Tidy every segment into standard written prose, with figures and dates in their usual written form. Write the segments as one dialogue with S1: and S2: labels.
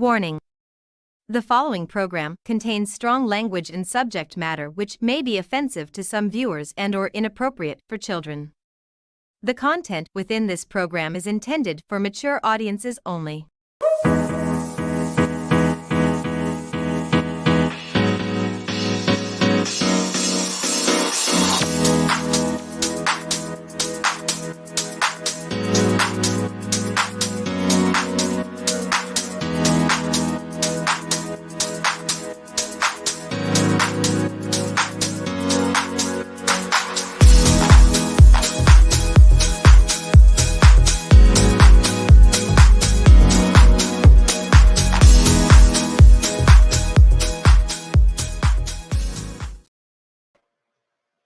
S1: Warning. The following program contains strong language and subject matter which may be offensive to some viewers and/or inappropriate for children. The content within this program is intended for mature audiences only.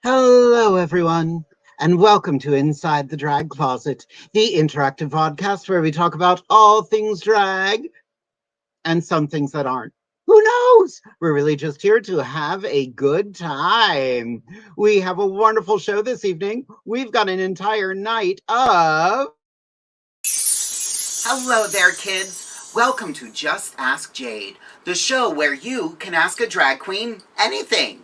S2: Hello, everyone, and welcome to Inside the Drag Closet, the interactive podcast where we talk about all things drag and some things that aren't. Who knows? We're really just here to have a good time. We have a wonderful show this evening. We've got an entire night of...
S3: Hello there, kids. Welcome to Just Ask Jade, the show where you can ask a drag queen anything.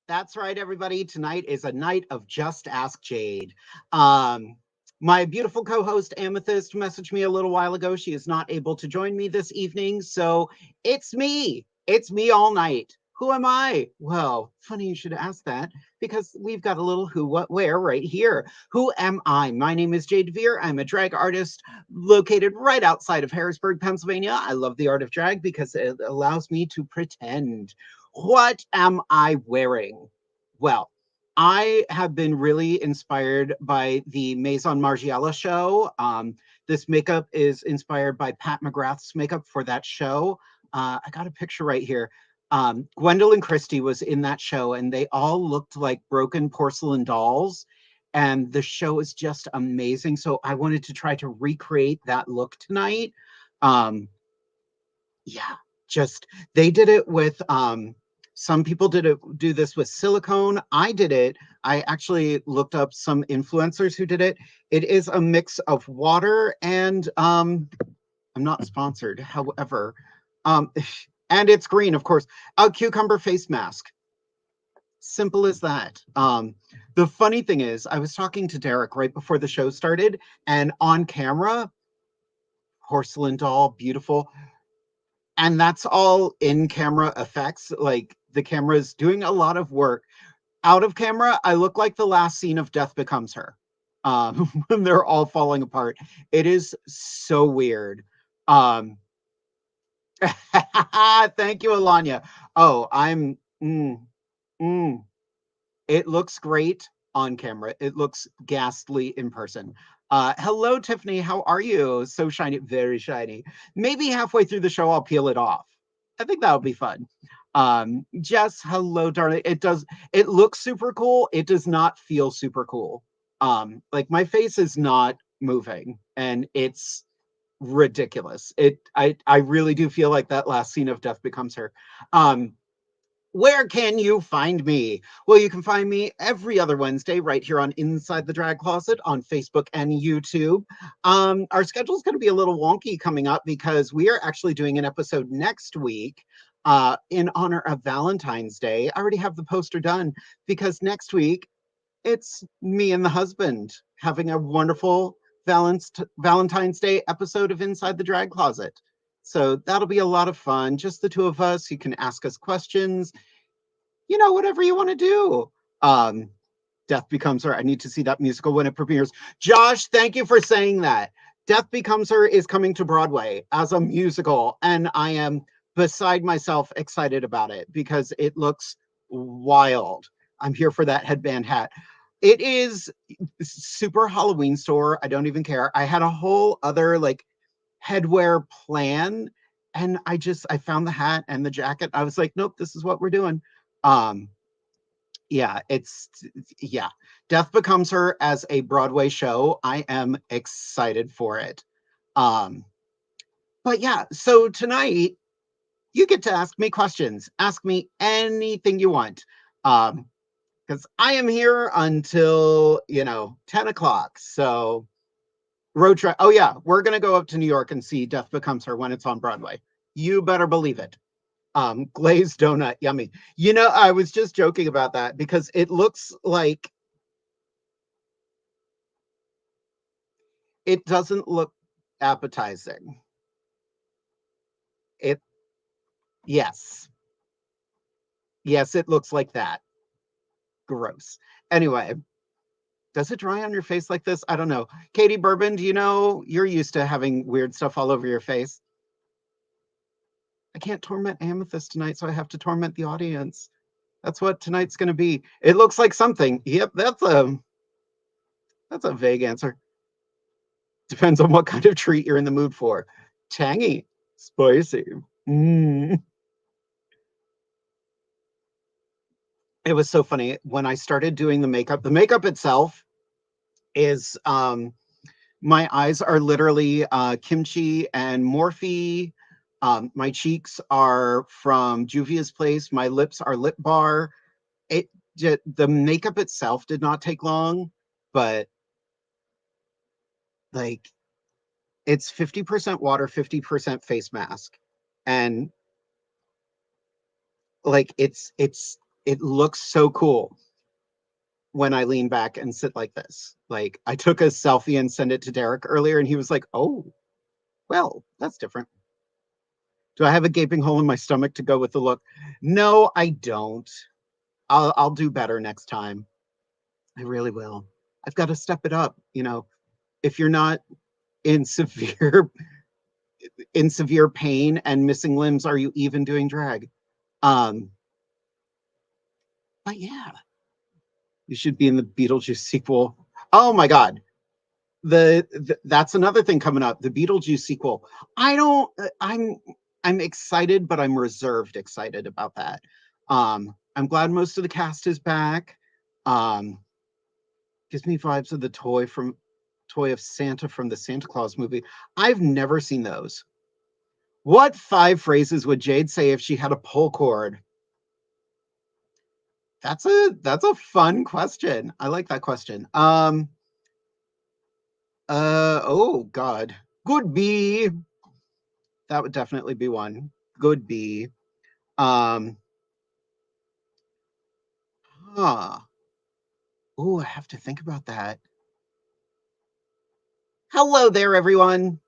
S2: That's right, everybody. Tonight is a night of Just Ask Jade. My beautiful co-host Amethyst messaged me a little while ago. She is not able to join me this evening, so it's me. It's me all night. Who am I? Well, funny you should ask that, because we've got a little who, what, where right here. Who am I? My name is Jade Veer. I'm a drag artist located right outside of Harrisburg, Pennsylvania. I love the art of drag because it allows me to pretend. What am I wearing? Well, I have been really inspired by the Maison Margiela show. This makeup is inspired by Pat McGrath's makeup for that show. I got a picture right here. Gwendolyn Christie was in that show, and they all looked like broken porcelain dolls. And the show is just amazing. So I wanted to try to recreate that look tonight. They did it with... some people do this with silicone. I did it. I actually looked up some influencers who did it. It is a mix of water and I'm not sponsored, however, and it's green, of course. A cucumber face mask. Simple as that. The funny thing is, I was talking to Derek right before the show started, and on camera, porcelain doll, beautiful. And that's all in-camera effects. Like, the camera's doing a lot of work. Out of camera, I look like the last scene of Death Becomes Her. When they're all falling apart. It is so weird. Thank you, Alanya. Oh, it looks great on camera. It looks ghastly in person. Hello, Tiffany. How are you? So shiny, very shiny. Maybe halfway through the show, I'll peel it off. I think that would be fun. Jess, hello, darling. It looks super cool. It does not feel super cool. Like, my face is not moving, and it's ridiculous. I really do feel like that last scene of Death Becomes Her. Where can you find me? Well, you can find me every other Wednesday right here on Inside the Drag Closet on Facebook and YouTube. Our schedule is going to be a little wonky coming up because we are actually doing an episode next week in honor of Valentine's Day. I already have the poster done because next week it's me and the husband having a wonderful Valentine's Day episode of Inside the Drag Closet. So that'll be a lot of fun. Just the two of us. You can ask us questions. You know, whatever you want to do. Death Becomes Her. I need to see that musical when it premieres. Josh, thank you for saying that. Death Becomes Her is coming to Broadway as a musical. And I am beside myself excited about it because it looks wild. I'm here for that headband hat. It is super Halloween store. I don't even care. I had a whole other like headwear plan, and I found the hat and the jacket. I was like, nope, this is what we're doing. Death Becomes Her as a Broadway show. I am excited for it. But yeah, so tonight you get to ask me questions. Ask me anything you want. Because I am here until, 10 o'clock. So road trip. Oh yeah, we're gonna go up to New York and see Death Becomes Her when it's on Broadway. You better believe it. Glazed donut, yummy. I was just joking about that because it looks like it doesn't look appetizing. It Yes. Yes, it looks like that. Gross. Anyway, does it dry on your face like this? I don't know. Katie Bourbon, do you know you're used to having weird stuff all over your face? I can't torment Amethyst tonight, so I have to torment the audience. That's what tonight's going to be. It looks like something. Yep, that's a vague answer. Depends on what kind of treat you're in the mood for. Tangy, spicy. It was so funny when I started doing the makeup. The makeup itself is my eyes are literally kimchi and Morphe. My cheeks are from Juvia's Place. My lips are Lip Bar. The makeup itself did not take long, but like it's 50% water, 50% face mask, and like it looks so cool when I lean back and sit like this. Like I took a selfie and sent it to Derek earlier, and he was like, "Oh, well, that's different." Do I have a gaping hole in my stomach to go with the look? No, I don't. I'll do better next time. I really will. I've got to step it up. If you're not in severe pain and missing limbs, are you even doing drag? Um, but yeah, you should be in the Beetlejuice sequel. Oh my God. That's another thing coming up. The Beetlejuice sequel. I don't. I'm excited, but I'm reserved excited about that. I'm glad most of the cast is back. Gives me vibes of the toy of Santa from the Santa Claus movie. I've never seen those. What 5 phrases would Jade say if she had a pull cord? That's a fun question. I like that question. Oh God. Good bee. That would definitely be one. Good bee. Um huh. Oh, I have to think about that. Hello there, everyone.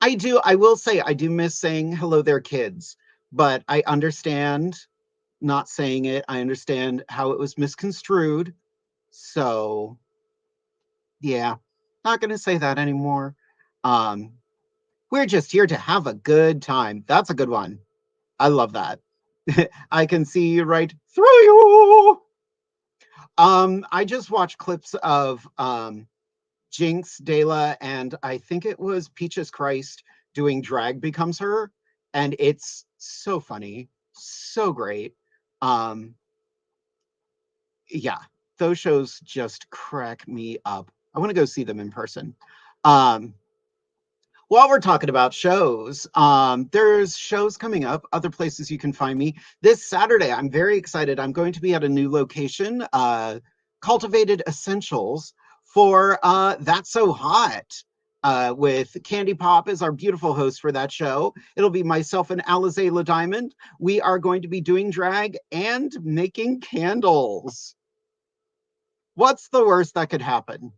S2: I will say I do miss saying hello there, kids, but I understand not saying it. I understand how it was misconstrued. So yeah, not gonna say that anymore. Um, we're just here to have a good time. That's a good one. I love that. I can see right through you. I just watched clips of Jinx, Dela, and I think it was Peaches Christ doing Drag Becomes Her, and it's so funny, so great. Um, yeah, those shows just crack me up. I want to go see them in person. Um, while we're talking about shows, there's shows coming up, other places you can find me. This Saturday, I'm very excited. I'm going to be at a new location, Cultivated Essentials, for That's So Hot. With Candy Pop as our beautiful host for that show. It'll be myself and Alize La Diamond. We are going to be doing drag and making candles. What's the worst that could happen?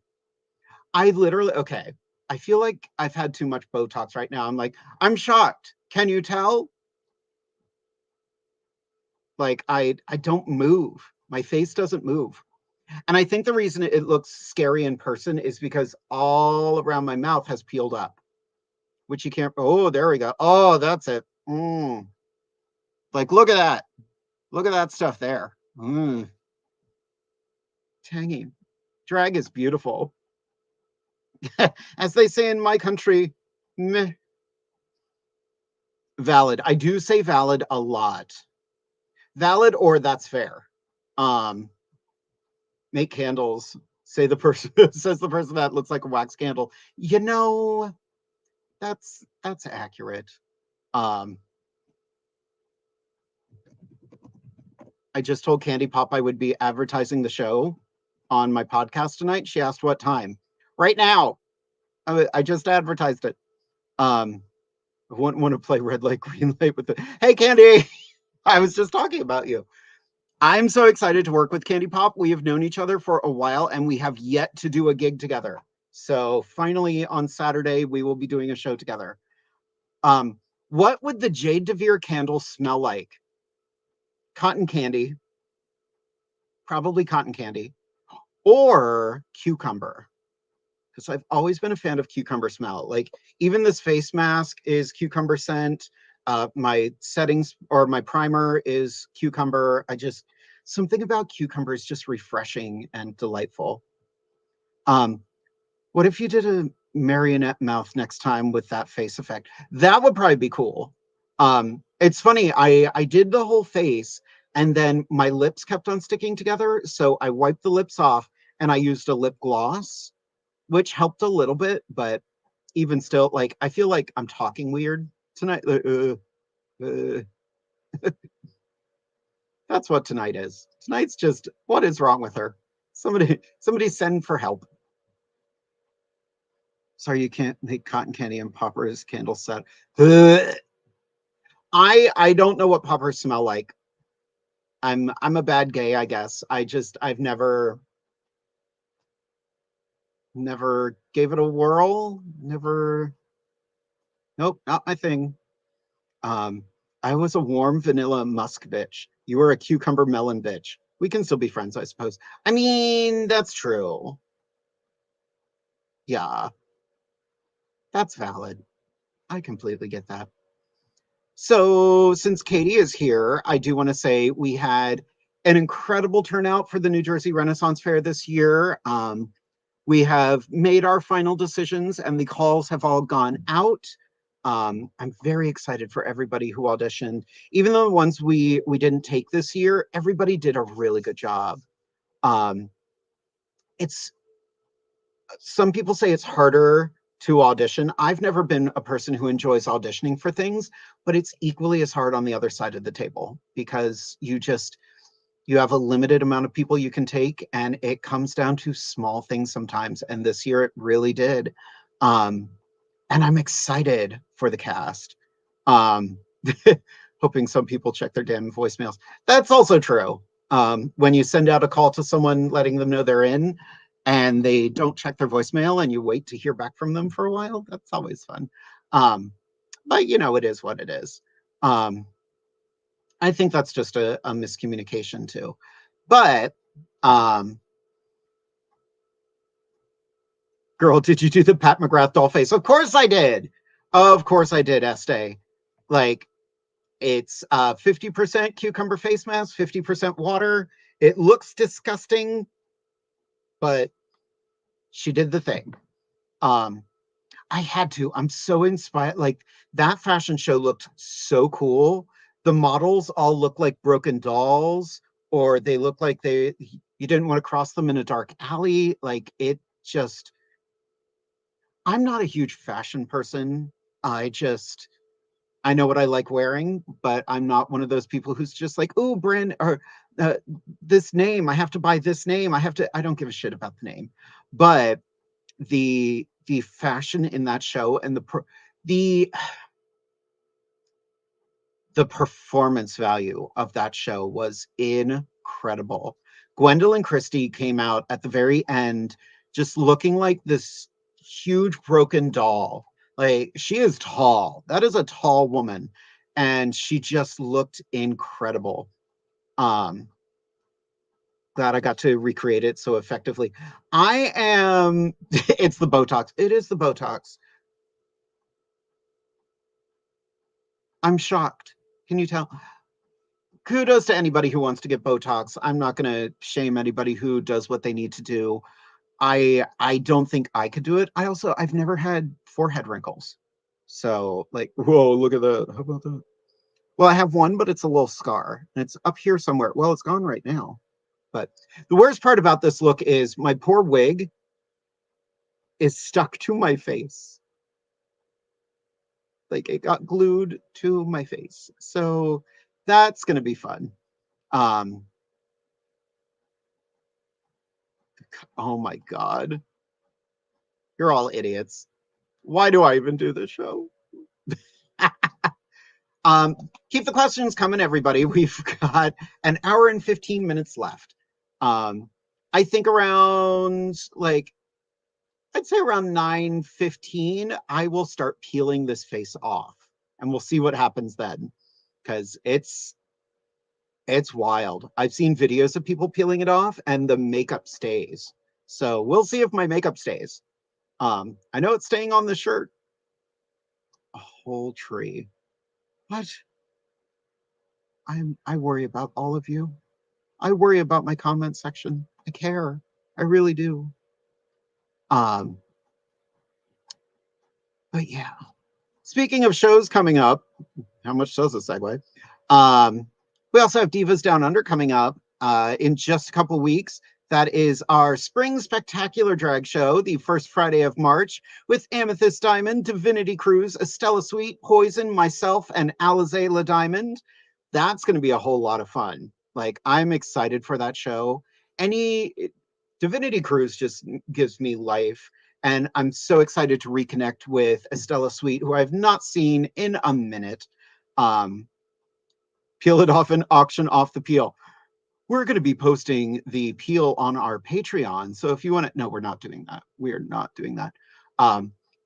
S2: Okay, I feel like I've had too much Botox right now. I'm shocked. Can you tell? Like, I don't move. My face doesn't move. And I think the reason it looks scary in person is because all around my mouth has peeled up, which you can't. Oh, there we go. Oh, that's it. Like, look at that. Look at that stuff there. Tangy. Drag is beautiful. As they say in my country, meh. Valid. I do say valid a lot. Valid or that's fair. Make candles. Say the person says the person that looks like a wax candle. That's accurate. Um, I just told Candy Pop I would be advertising the show on my podcast tonight. She asked what time. Right now. I just advertised it. I want to play red light, green light with the. Hey, Candy! I was just talking about you. I'm so excited to work with Candy Pop. We have known each other for a while and we have yet to do a gig together. So finally on Saturday, we will be doing a show together. What would the Jade DeVere candle smell like? Cotton candy, probably cotton candy, or cucumber. Because I've always been a fan of cucumber smell. Like even this face mask is cucumber scent. My settings or my primer is cucumber. Something about cucumber is just refreshing and delightful. What if you did a marionette mouth next time with that face effect? That would probably be cool. It's funny, I did the whole face and then my lips kept on sticking together. So I wiped the lips off and I used a lip gloss, which helped a little bit, but even still, like, I feel like I'm talking weird tonight. That's what tonight is. Tonight's just, what is wrong with her? Somebody send for help. Sorry, you can't make cotton candy and poppers candle set. I don't know what poppers smell like. I'm a bad gay, I guess. I've never gave it a whirl. Nope, not my thing. I was a warm vanilla musk bitch. You were a cucumber melon bitch. We can still be friends, I suppose. I mean, that's true. Yeah, that's valid. I completely get that. So, since Katie is here, I do want to say we had an incredible turnout for the New Jersey Renaissance Fair this year. We have made our final decisions and the calls have all gone out. I'm very excited for everybody who auditioned. Even though the ones we didn't take this year, everybody did a really good job. It's Some people say it's harder to audition. I've never been a person who enjoys auditioning for things, but it's equally as hard on the other side of the table because you have a limited amount of people you can take and it comes down to small things sometimes. And this year it really did. And I'm excited for the cast. Um, hoping some people check their damn voicemails. That's also true. When you send out a call to someone letting them know they're in and they don't check their voicemail and you wait to hear back from them for a while, that's always fun. But it is what it is. I think that's just a miscommunication too. But girl, did you do the Pat McGrath doll face? Of course I did. Of course I did, Estee. Like, it's 50% cucumber face mask, 50% water. It looks disgusting, but she did the thing. I had to. I'm so inspired. Like, that fashion show looked so cool. The models all look like broken dolls, or they look like you didn't want to cross them in a dark alley. Like, I'm not a huge fashion person. I know what I like wearing, but I'm not one of those people who's just like, oh, brand or uh, this name. I have to buy this name. I don't give a shit about the name. But the fashion in that show and the the performance value of that show was incredible. Gwendolyn Christie came out at the very end just looking like this huge broken doll. Like, she is tall. That is a tall woman. And she just looked incredible. Glad I got to recreate it so effectively. It's the Botox. It is the Botox. I'm shocked. Can you tell? Kudos to anybody who wants to get Botox. I'm not going to shame anybody who does what they need to do. I don't think I could do it. I've never had forehead wrinkles. So, like, whoa, look at that. How about that? Well, I have one, but it's a little scar and it's up here somewhere. Well, it's gone right now. But the worst part about this look is my poor wig is stuck to my face. Like, it got glued to my face. So that's going to be fun. Um, oh my God. You're all idiots. Why do I even do this show? Keep the questions coming, everybody. We've got an hour and 15 minutes left. I think around I'd say around 9:15, I will start peeling this face off, and we'll see what happens then, because it's wild. I've seen videos of people peeling it off, and the makeup stays. So we'll see if my makeup stays. I know it's staying on the shirt. A whole tree. What? I worry about all of you. I worry about my comment section. I care. I really do. Um, but yeah. Speaking of shows coming up, how much does a segue? We also have Divas Down Under coming up in just a couple weeks. That is our Spring Spectacular Drag Show, the first Friday of March, with Amethyst Diamond, Divinity Cruise, Estella Sweet, Poison, myself, and Alize La Diamond. That's going to be a whole lot of fun. Like, I'm excited for that show. Divinity Cruise just gives me life. And I'm so excited to reconnect with Estella Sweet, who I've not seen in a minute. Peel it off and auction off the peel. We're going to be posting the peel on our Patreon. So if you want to, no, we're not doing that. We're not doing that.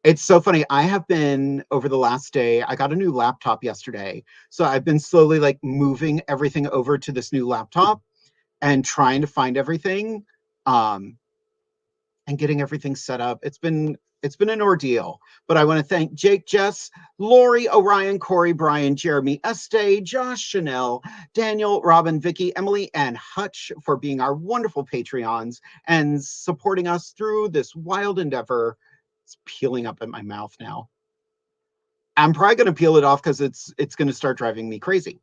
S2: It's so funny. I have been over the last day, I got a new laptop yesterday. So I've been slowly like moving everything over to this new laptop and trying to find everything and getting everything set up. It's been an ordeal, but I want to thank Jake, Jess, Lori, Orion, Corey, Brian, Jeremy, Estee, Josh, Chanel, Daniel, Robin, Vicky, Emily, and Hutch for being our wonderful Patreons and supporting us through this wild endeavor. It's peeling up in my mouth now. I'm probably going to peel it off because it's going to start driving me crazy.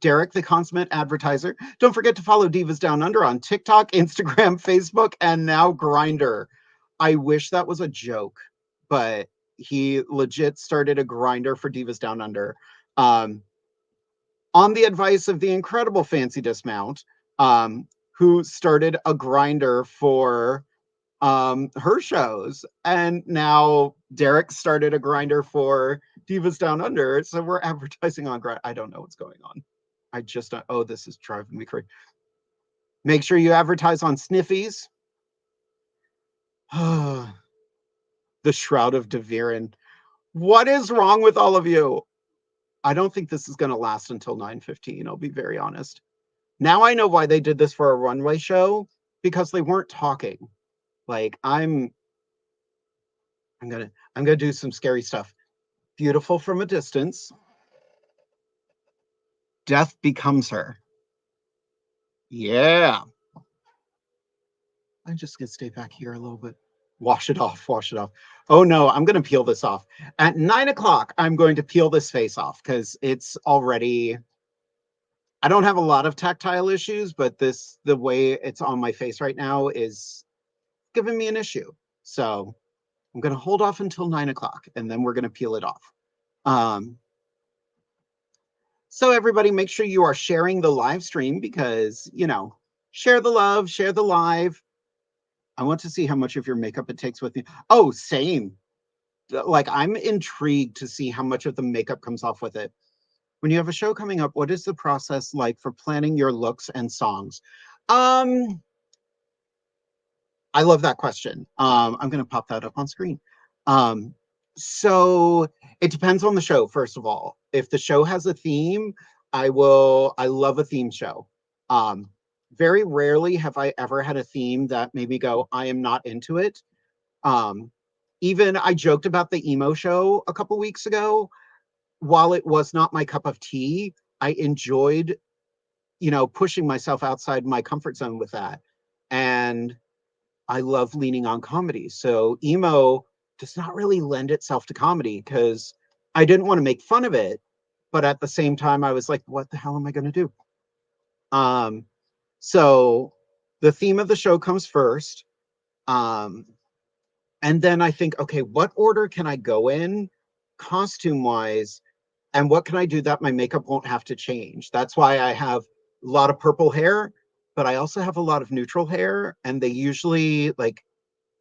S2: Derek, the consummate advertiser. Don't forget to follow Divas Down Under on TikTok, Instagram, Facebook, and now Grindr. I wish that was a joke, but he legit started a Grindr for Divas Down Under. On the advice of the incredible Fancy Dismount, who started a Grindr for her shows. And now Derek started a Grindr for Divas Down Under. So we're advertising on Grindr. I don't know what's going on. I just don't. Oh, this is driving me crazy. Make sure you advertise on Sniffies. The Shroud of Devirin. What is wrong with all of you? I don't think this is going to last until 9:15. I'll be very honest. Now I know why they did this for a runway show, because they weren't talking. Like I'm gonna do some scary stuff. Beautiful from a distance. Death becomes her. Yeah. I'm just gonna stay back here a little bit. Wash it off, wash it off. Oh no, I'm gonna peel this off. At 9 o'clock, I'm going to peel this face off because it's already, I don't have a lot of tactile issues, but the way it's on my face right now is giving me an issue. So I'm gonna hold off until 9 o'clock and then we're gonna peel it off. So everybody, make sure you are sharing the live stream because, share the love, share the live. I want to see how much of your makeup it takes with you. Oh, same. Like, I'm intrigued to see how much of the makeup comes off with it. When you have a show coming up, what is the process like for planning your looks and songs? I love that question. I'm going to pop that up on screen. So it depends on the show, first of all. If the show has a theme, I love a theme show. Very rarely have I ever had a theme that made me go, I am not into it. Even I joked about the emo show a couple weeks ago. While it was not my cup of tea, I enjoyed, pushing myself outside my comfort zone with that. And I love leaning on comedy. So emo does not really lend itself to comedy because I didn't want to make fun of it. But at the same time, I was like, what the hell am I going to do? So the theme of the show comes first. And then I think, okay, what order can I go in costume wise And what can I do that my makeup won't have to change? That's why I have a lot of purple hair, but I also have a lot of neutral hair. And they usually, like,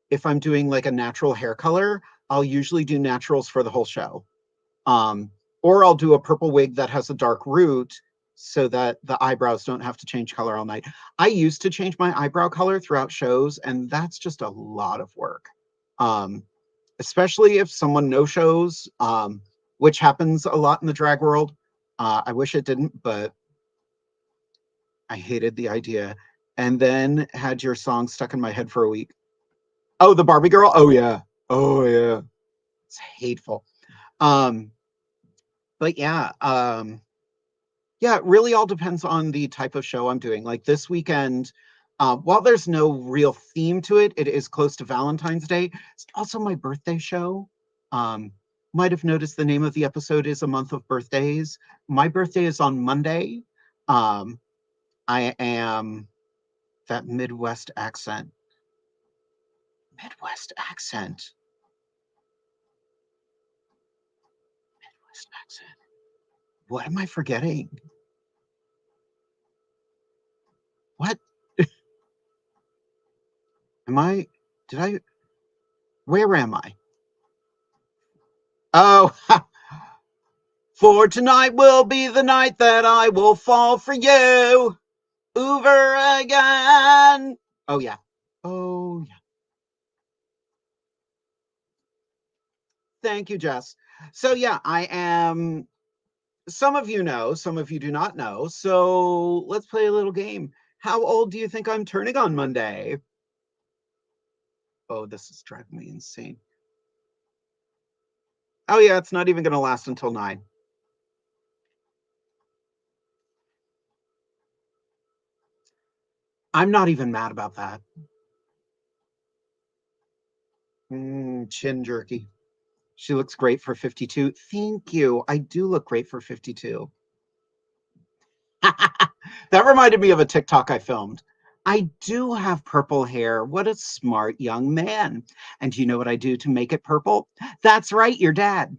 S2: if I'm doing like a natural hair color, I'll usually do naturals for the whole show. Or I'll do a purple wig that has a dark root so that the eyebrows don't have to change color all night. I used to change my eyebrow color throughout shows, and that's just a lot of work. Especially if someone no-shows, which happens a lot in the drag world. I wish it didn't, but I hated the idea. And then had your song stuck in my head for a week. Oh, the Barbie girl? Oh, yeah. Oh, yeah. It's hateful. But yeah, yeah, it really all depends on the type of show I'm doing. Like this weekend, while there's no real theme to it, it is close to Valentine's Day. It's also my birthday show. Might have noticed the name of the episode is A Month of Birthdays. My birthday is on Monday. Um, I am that Midwest accent. Midwest accent. Midwest accent. What am I forgetting? What am I? Did I? Where am I? Oh, for tonight will be the night that I will fall for you over again. Oh, yeah. Oh, yeah. Thank you, Jess. So, yeah, I am. Some of you know, some of you do not know. So, let's play a little game. How old do you think I'm turning on Monday? Oh, this is driving me insane. Oh, yeah, it's not even going to last until 9. I'm not even mad about that. Chin jerky. She looks great for 52. Thank you. I do look great for 52. That reminded me of a TikTok I filmed. I do have purple hair. What a smart young man. And do you know what I do to make it purple? That's right, your dad.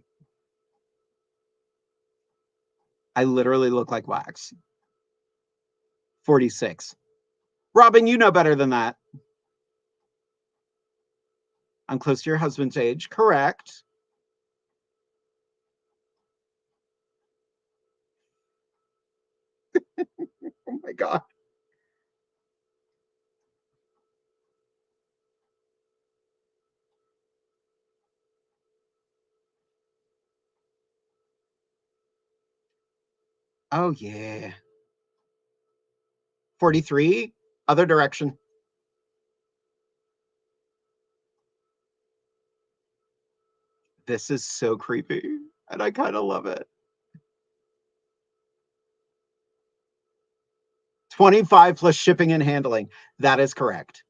S2: I literally look like wax. 46. Robin, you know better than that. I'm close to your husband's age. Correct. Oh my God. Oh, yeah. 43. Other direction. This is so creepy. And I kind of love it. 25 plus shipping and handling. That is correct.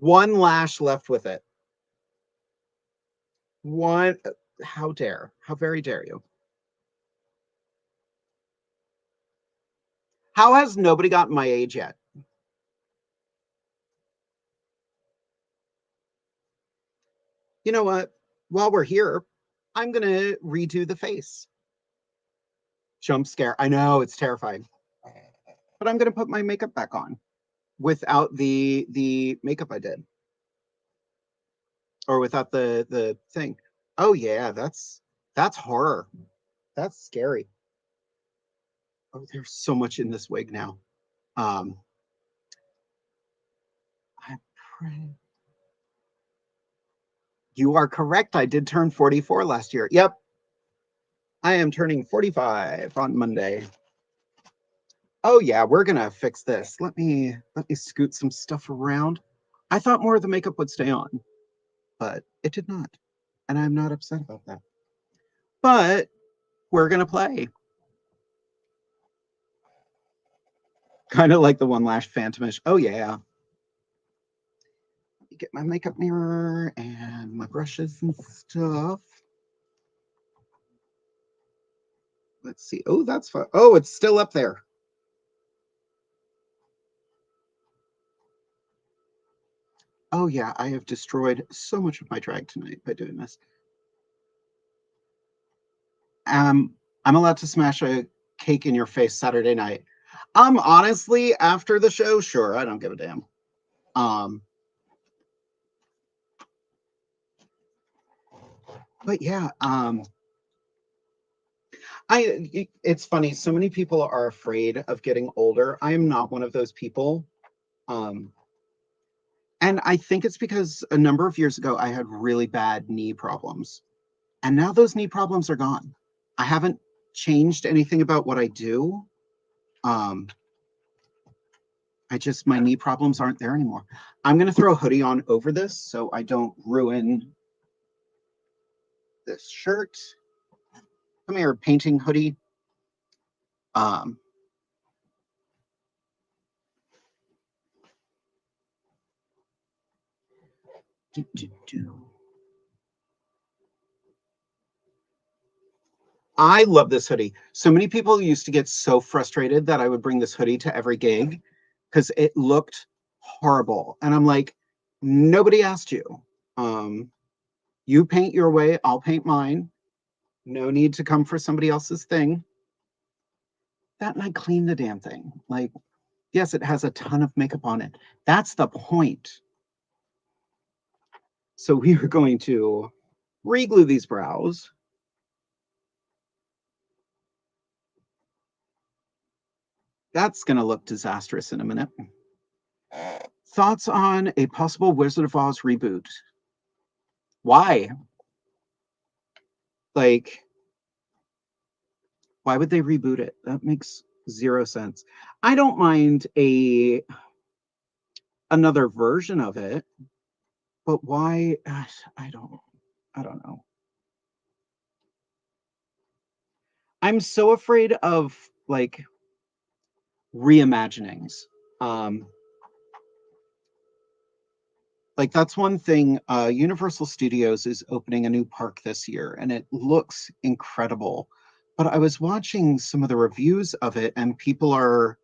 S2: One lash left with it. One. How dare? How very dare you? How has nobody gotten my age yet? You know what? While we're here, I'm going to redo the face. Jump scare. I know, it's terrifying. But I'm going to put my makeup back on without the makeup I did. Or without the thing. Oh yeah, that's horror. That's scary. Oh, there's so much in this wig now. Um I pray. You are correct. I did turn 44 last year. Yep. I am turning 45 on Monday. Oh yeah, we're gonna fix this. Let me scoot some stuff around. I thought more of the makeup would stay on, but it did not. And I'm not upset about that. But we're gonna play. Kind of like the one lash phantomish. Oh yeah. Let me get my makeup mirror and my brushes and stuff. Let's see. Oh, that's fun. Oh, it's still up there. Oh yeah, I have destroyed so much of my drag tonight by doing this. I'm allowed to smash a cake in your face Saturday night. Honestly, after the show, sure, I don't give a damn. But yeah, it's funny, so many people are afraid of getting older. I am not one of those people. And I think it's because a number of years ago I had really bad knee problems. And now those knee problems are gone. I haven't changed anything about what I do. My knee problems aren't there anymore. I'm gonna throw a hoodie on over this so I don't ruin this shirt. Come here, painting hoodie. Um, do, do, do. I love this hoodie. So many people used to get so frustrated that I would bring this hoodie to every gig because it looked horrible. And I'm like, nobody asked you. You paint your way, I'll paint mine. No need to come for somebody else's thing. That and I clean the damn thing. Like, yes, it has a ton of makeup on it. That's the point. So we are going to re-glue these brows. That's going to look disastrous in a minute. Thoughts on a possible Wizard of Oz reboot? Why? Like, why would they reboot it? That makes zero sense. I don't mind another version of it, but why? I don't know. I'm so afraid of like reimaginings. Like that's one thing. Universal Studios is opening a new park this year, and it looks incredible. But I was watching some of the reviews of it, and people are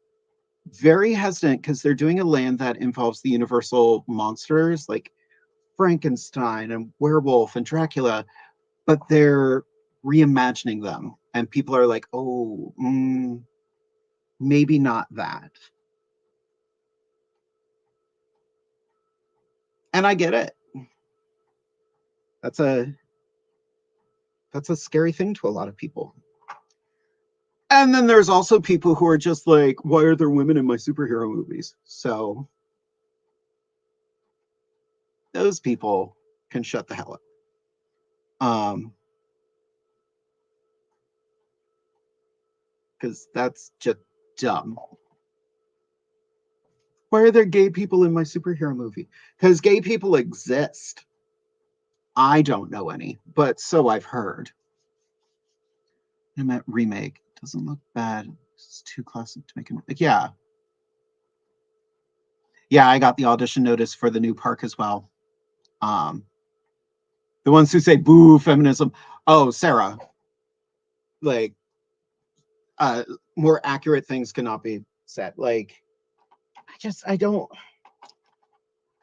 S2: very hesitant because they're doing a land that involves the Universal monsters like Frankenstein and Werewolf and Dracula, but they're reimagining them, and people are like, "Oh, maybe not that." And I get it. That's a scary thing to a lot of people. And then there's also people who are just like, why are there women in my superhero movies? So those people can shut the hell up. Because that's just dumb. Why are there gay people in my superhero movie? Because gay people exist. I don't know any, but so I've heard. I meant remake. Doesn't look bad. It's too classic to make a like, yeah. Yeah, I got the audition notice for the new park as well. The ones who say boo feminism. Oh, Sarah. Like, more accurate things cannot be said. Like, I don't.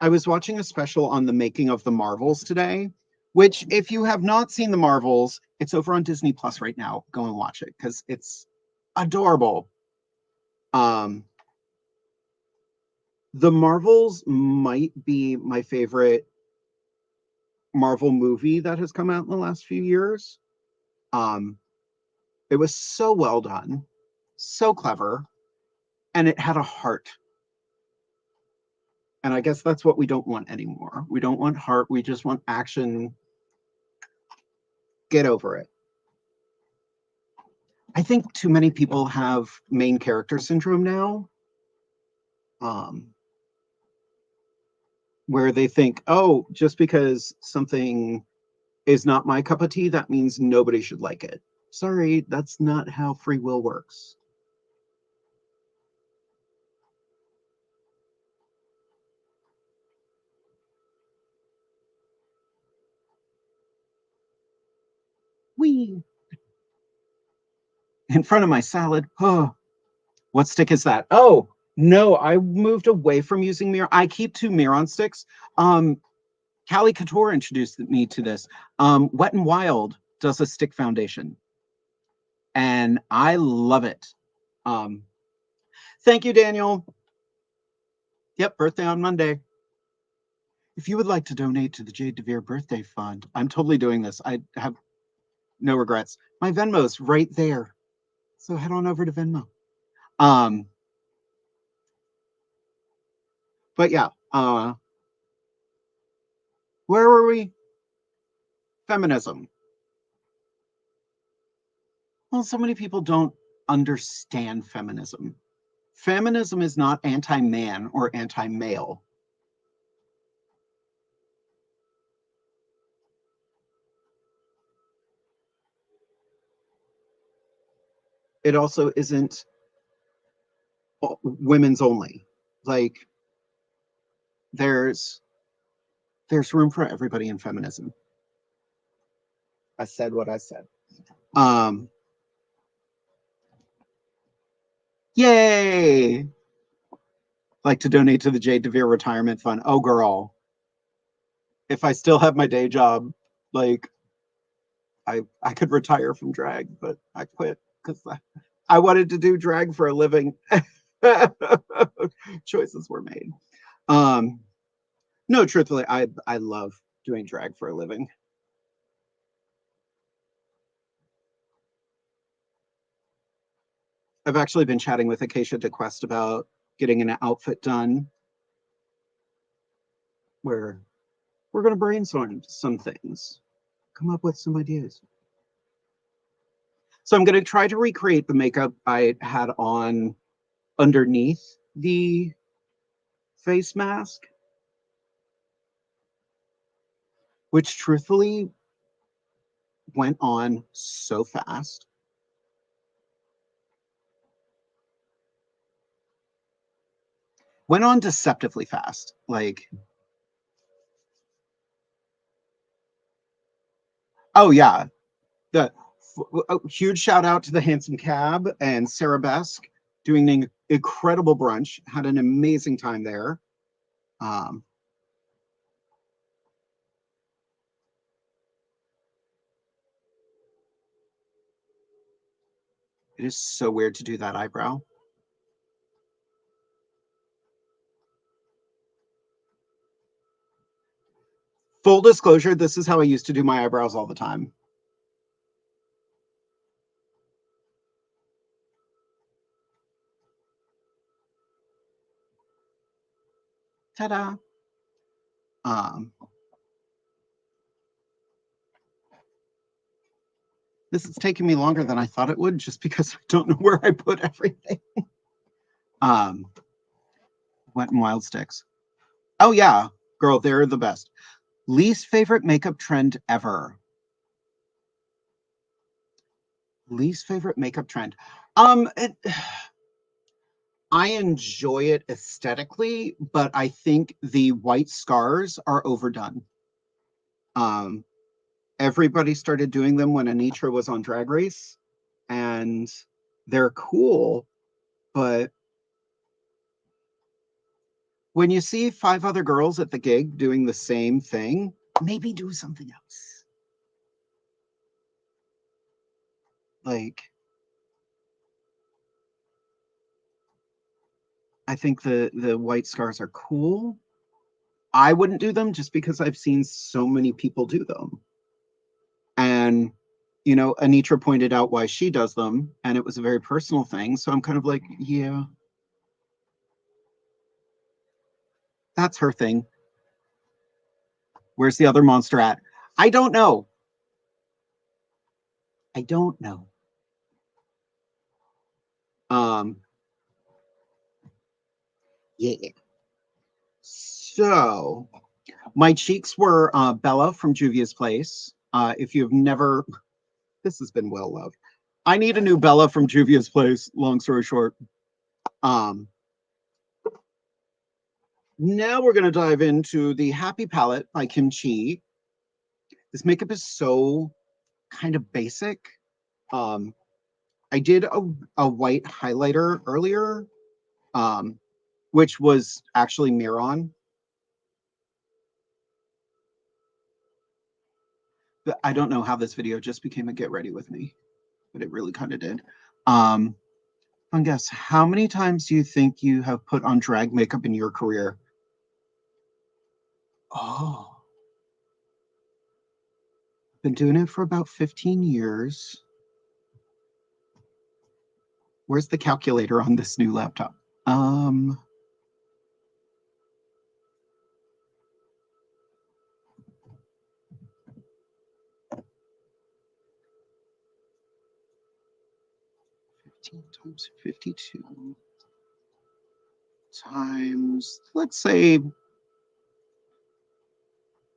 S2: I was watching a special on the making of the Marvels today, which, if you have not seen the Marvels, it's over on Disney Plus right now. Go and watch it because it's adorable. The Marvels might be my favorite Marvel movie that has come out in the last few years. It was so well done, so clever, and it had a heart. And I guess that's what we don't want anymore. We don't want heart. We just want action. Get over it. I think too many people have main character syndrome now, where they think, oh, just because something is not my cup of tea, that means nobody should like it. Sorry, that's not how free will works. We in front of my salad. Oh, what stick is that? Oh, no, I moved away from using mirror. I keep 2 Miron sticks. Callie Couture introduced me to this. Wet n Wild does a stick foundation, and I love it. Thank you, Daniel. Yep, birthday on Monday. If you would like to donate to the Jade DeVere Birthday Fund, I'm totally doing this. I have no regrets. My Venmo's right there, so head on over to Venmo. But yeah, where were we? Feminism. Well, so many people don't understand feminism. Feminism is not anti-man or anti-male. It also isn't women's only. Like, there's room for everybody in feminism. I said what I said. Yay! Like to donate to the Jade DeVere Retirement Fund. Oh, girl. If I still have my day job, like, I could retire from drag, but I quit because I wanted to do drag for a living. Choices were made. No, truthfully, I love doing drag for a living. I've actually been chatting with Acacia DeQuest about getting an outfit done where we're going to brainstorm some things, come up with some ideas. So I'm going to try to recreate the makeup I had on underneath the face mask, which truthfully went on so fast. Went on deceptively fast. Like, oh yeah, the huge shout out to the Handsome Cab and Sarah Besk doing an incredible brunch. Had an amazing time there. It is so weird to do that eyebrow. Full disclosure, this is how I used to do my eyebrows all the time. Ta-da. This is taking me longer than I thought it would just because I don't know where I put everything. Wet n Wild sticks. Oh yeah, girl, they're the best. Least favorite makeup trend ever. Least favorite makeup trend. I enjoy it aesthetically, but I think the white scars are overdone. Everybody started doing them when Anitra was on Drag Race, and they're cool, but when you see 5 other girls at the gig doing the same thing, maybe do something else. Like, I think the white scars are cool. I wouldn't do them just because I've seen so many people do them. And, you know, Anitra pointed out why she does them, and it was a very personal thing. So I'm kind of like, yeah, that's her thing. Where's the other monster at? I don't know. I don't know. Yeah. So my cheeks were Bella from Juvia's Place. If you've never, this has been well loved. I need a new Bella from Juvia's Place. Long story short. Now we're going to dive into the Happy Palette by Kim Chi. This makeup is so kind of basic. I did a white highlighter earlier, which was actually Miron. But I don't know how this video just became a get ready with me, but it really kind of did. Fun guess, how many times do you think you have put on drag makeup in your career? Oh, been doing it for about 15 years. Where's the calculator on this new laptop? 15 times 52 times, let's say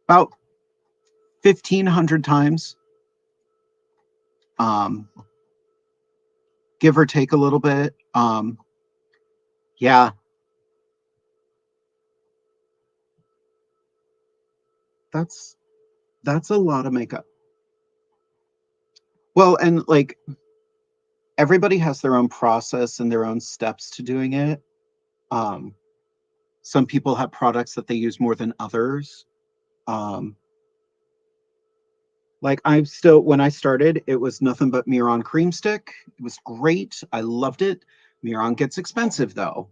S2: about 1,500 times. Give or take a little bit. Yeah. That's a lot of makeup. Well, and like everybody has their own process and their own steps to doing it. Some people have products that they use more than others. Like when I started, it was nothing but Miron cream stick. It was great. I loved it. Miron gets expensive though.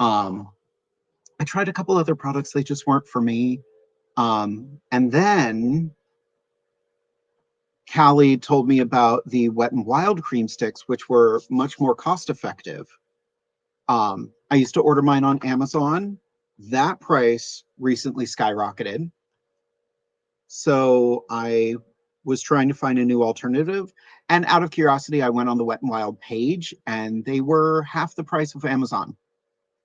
S2: I tried a couple other products. They just weren't for me. And then Callie told me about the Wet n Wild cream sticks, which were much more cost effective. I used to order mine on Amazon. That price recently skyrocketed. So I was trying to find a new alternative. And out of curiosity, I went on the Wet n Wild page and they were half the price of Amazon.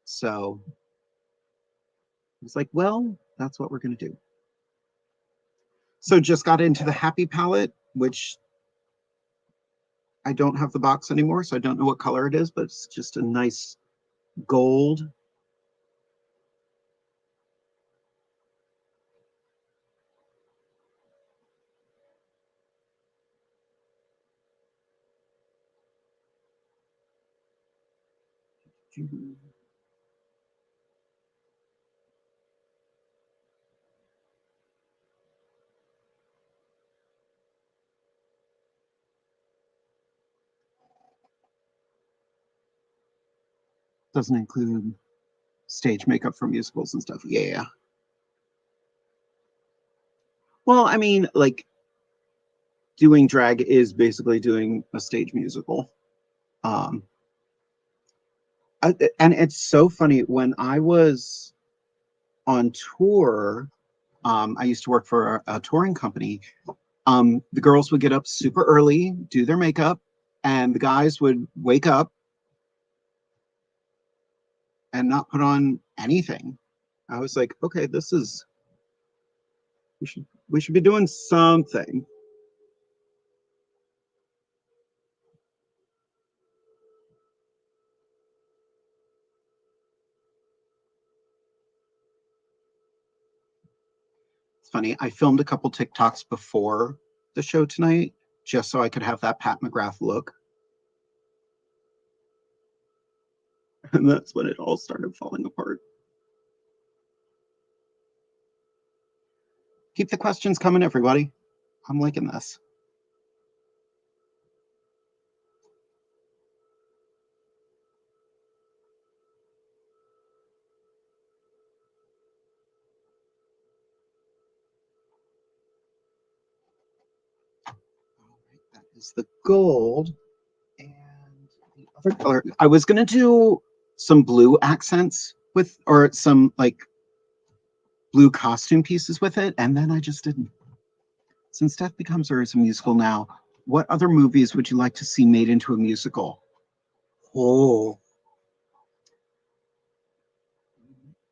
S2: So I was like, well, that's what we're going to do. So just got into the Happy palette, which I don't have the box anymore, so I don't know what color it is, but it's just a nice gold. Doesn't include stage makeup for musicals and stuff. Yeah. Well, I mean, like doing drag is basically doing a stage musical. And it's so funny when I was on tour, I used to work for a touring company. The girls would get up super early, do their makeup, and the guys would wake up and not put on anything. I was like, okay, we should be doing something. It's funny. I filmed a couple TikToks before the show tonight just so I could have that Pat McGrath look. And that's when it all started falling apart. Keep the questions coming, everybody. I'm liking this. All right, that is the gold. And the other color, I was going to do some blue accents with, or some like blue costume pieces with it, and then I just didn't. Since Death Becomes Her is a musical now, what other movies would you like to see made into a musical? Oh,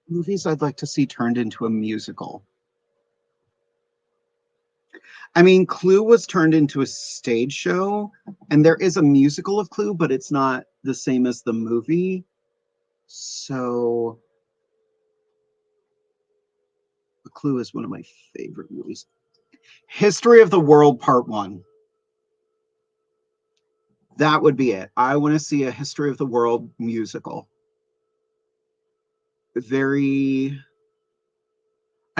S2: movies I'd like to see turned into a musical. I mean, Clue was turned into a stage show, and there is a musical of Clue, but it's not the same as the movie. So, Clue is one of my favorite movies. History of the World Part 1. That would be it. I want to see a History of the World musical. I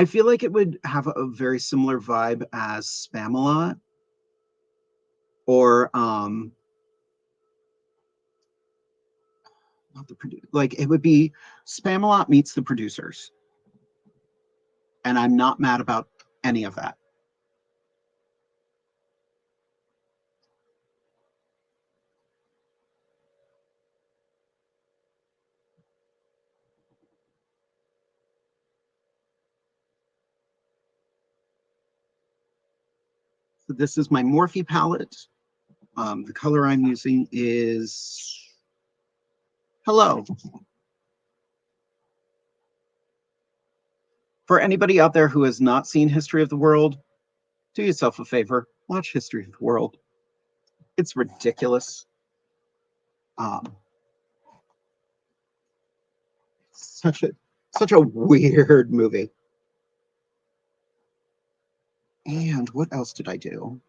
S2: feel like it would have a very similar vibe as Spamalot, or not the like it would be Spamalot meets the producers, and I'm not mad about any of that. So this is my Morphe palette. The color I'm using is Hello. For anybody out there who has not seen History of the World, do yourself a favor, watch History of the World. It's ridiculous. Such a weird movie. And what else did I do?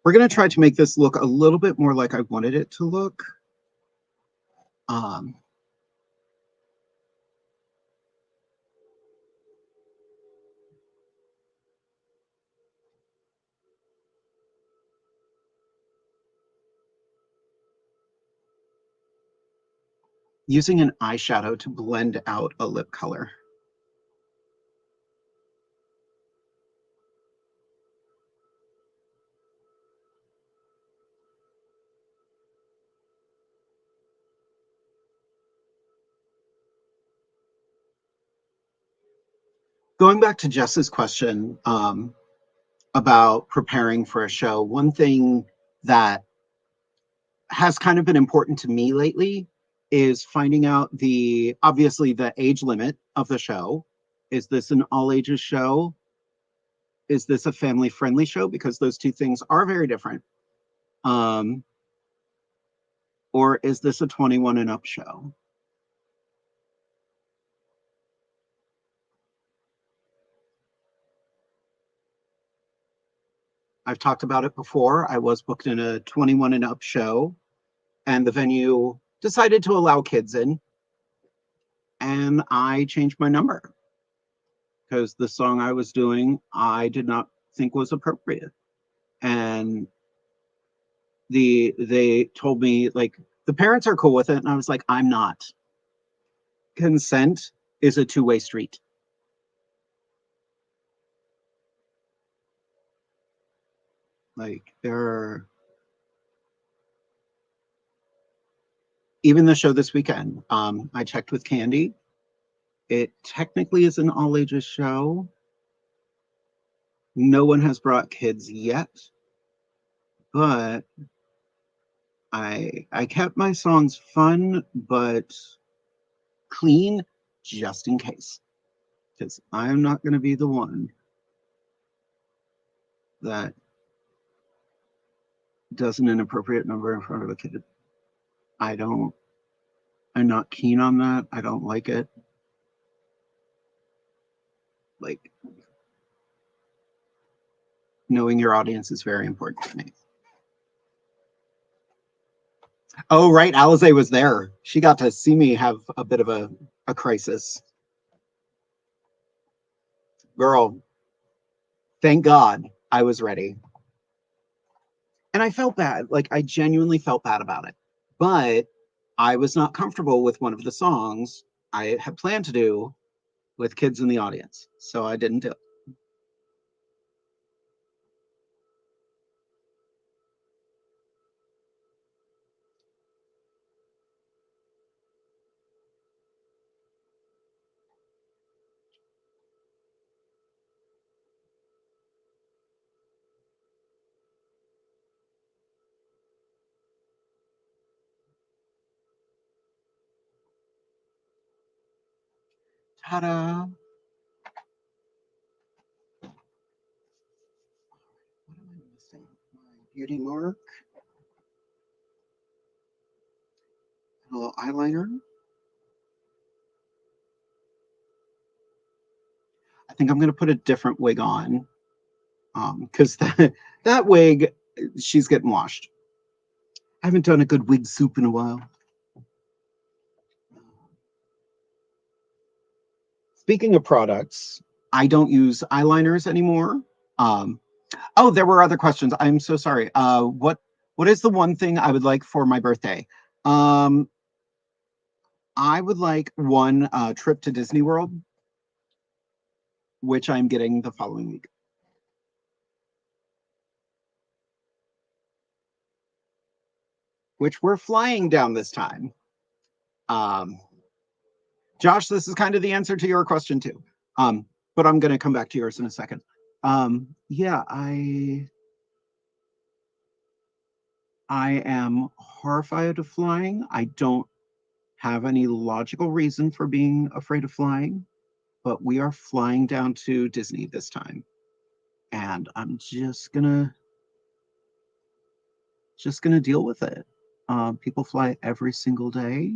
S2: We're going to try to make this look a little bit more like I wanted it to look. Using an eyeshadow to blend out a lip color. Going back to Jess's question about preparing for a show, one thing that has kind of been important to me lately is finding out obviously the age limit of the show. Is this an all ages show? Is this a family friendly show? Because those two things are very different. Or is this a 21 and up show? I've talked about it before. I was booked in a 21 and up show, and the venue decided to allow kids in, and I changed my number because the song I was doing I did not think was appropriate. And they told me, like, the parents are cool with it, and I was like, I'm not. Consent is a two-way street. Like, even the show this weekend, I checked with Candy. It technically is an all ages show. No one has brought kids yet, but I kept my songs fun but clean just in case, because I'm not going to be the one that does an inappropriate number in front of a kid. I'm not keen on that. I don't like it. Like, knowing your audience is very important to me. Oh, right. Alize was there. She got to see me have a bit of a crisis. Girl, thank God I was ready. And I felt bad. Like, I genuinely felt bad about it. But I was not comfortable with one of the songs I had planned to do with kids in the audience. So I didn't do it. Ta-da! What am I missing? My beauty mark. A little eyeliner. I think I'm going to put a different wig on, because that wig she's getting washed. I haven't done a good wig soup in a while. Speaking of products, I don't use eyeliners anymore. Oh, there were other questions. I'm so sorry. What is the one thing I would like for my birthday? I would like one trip to Disney World, which I'm getting the following week. Which we're flying down this time. Josh, this is kind of the answer to your question too. But I'm going to come back to yours in a second. Yeah, I am horrified of flying. I don't have any logical reason for being afraid of flying, but we are flying down to Disney this time. And I'm just gonna deal with it. People fly every single day.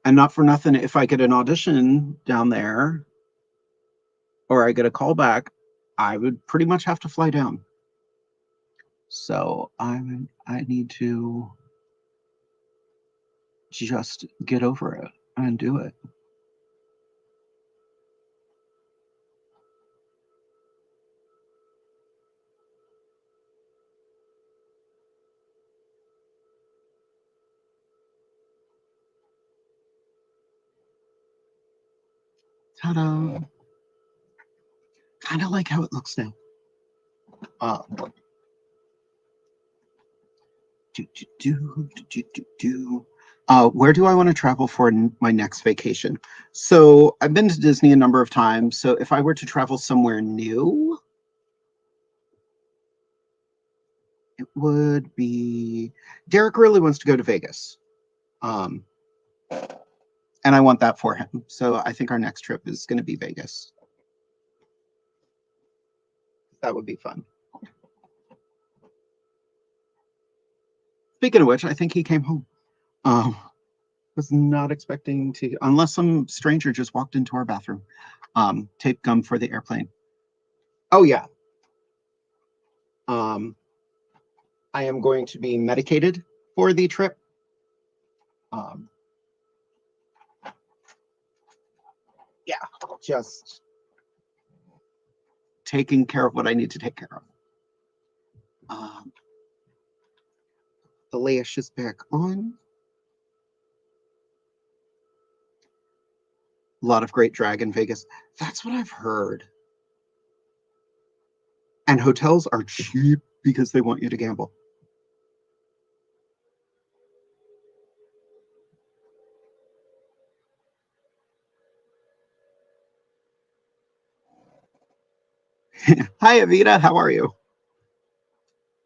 S2: And not for nothing, if I get an audition down there or I get a call back, I would pretty much have to fly down. So I need to just get over it and do it. Ta-da! Kind of like how it looks now. Where do I want to travel for my next vacation? So I've been to Disney a number of times. So if I were to travel somewhere new, it would be Derek really wants to go to Vegas. And I want that for him. So I think our next trip is going to be Vegas. That would be fun. Speaking of which, I think he came home. Was not expecting to, unless some stranger just walked into our bathroom. Tape gum for the airplane. Oh yeah. I am going to be medicated for the trip. Yeah, just taking care of what I need to take care of. The lash is back on. A lot of great drag in Vegas. That's what I've heard. And hotels are cheap because they want you to gamble. Hi, Avita. How are you?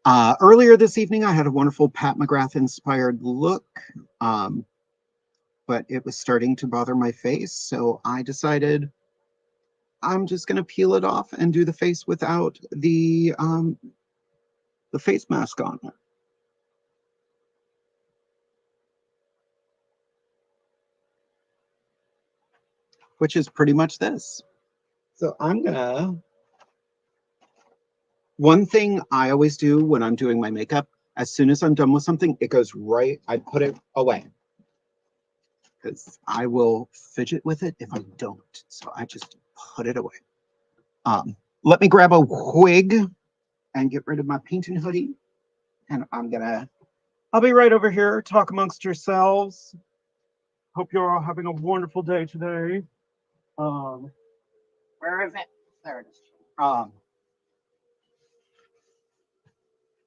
S2: Earlier this evening, I had a wonderful Pat McGrath-inspired look, but it was starting to bother my face, so I decided I'm just going to peel it off and do the face without the face mask on. Which is pretty much this. So I'm gonna, one thing I always do when I'm doing my makeup, as soon as I'm done with something, it goes right, I put it away. Because I will fidget with it if I don't. So I just put it away. Let me grab a wig and get rid of my painting hoodie. And I'll be right over here. Talk amongst yourselves. Hope you're all having a wonderful day today. Where is it? There it is.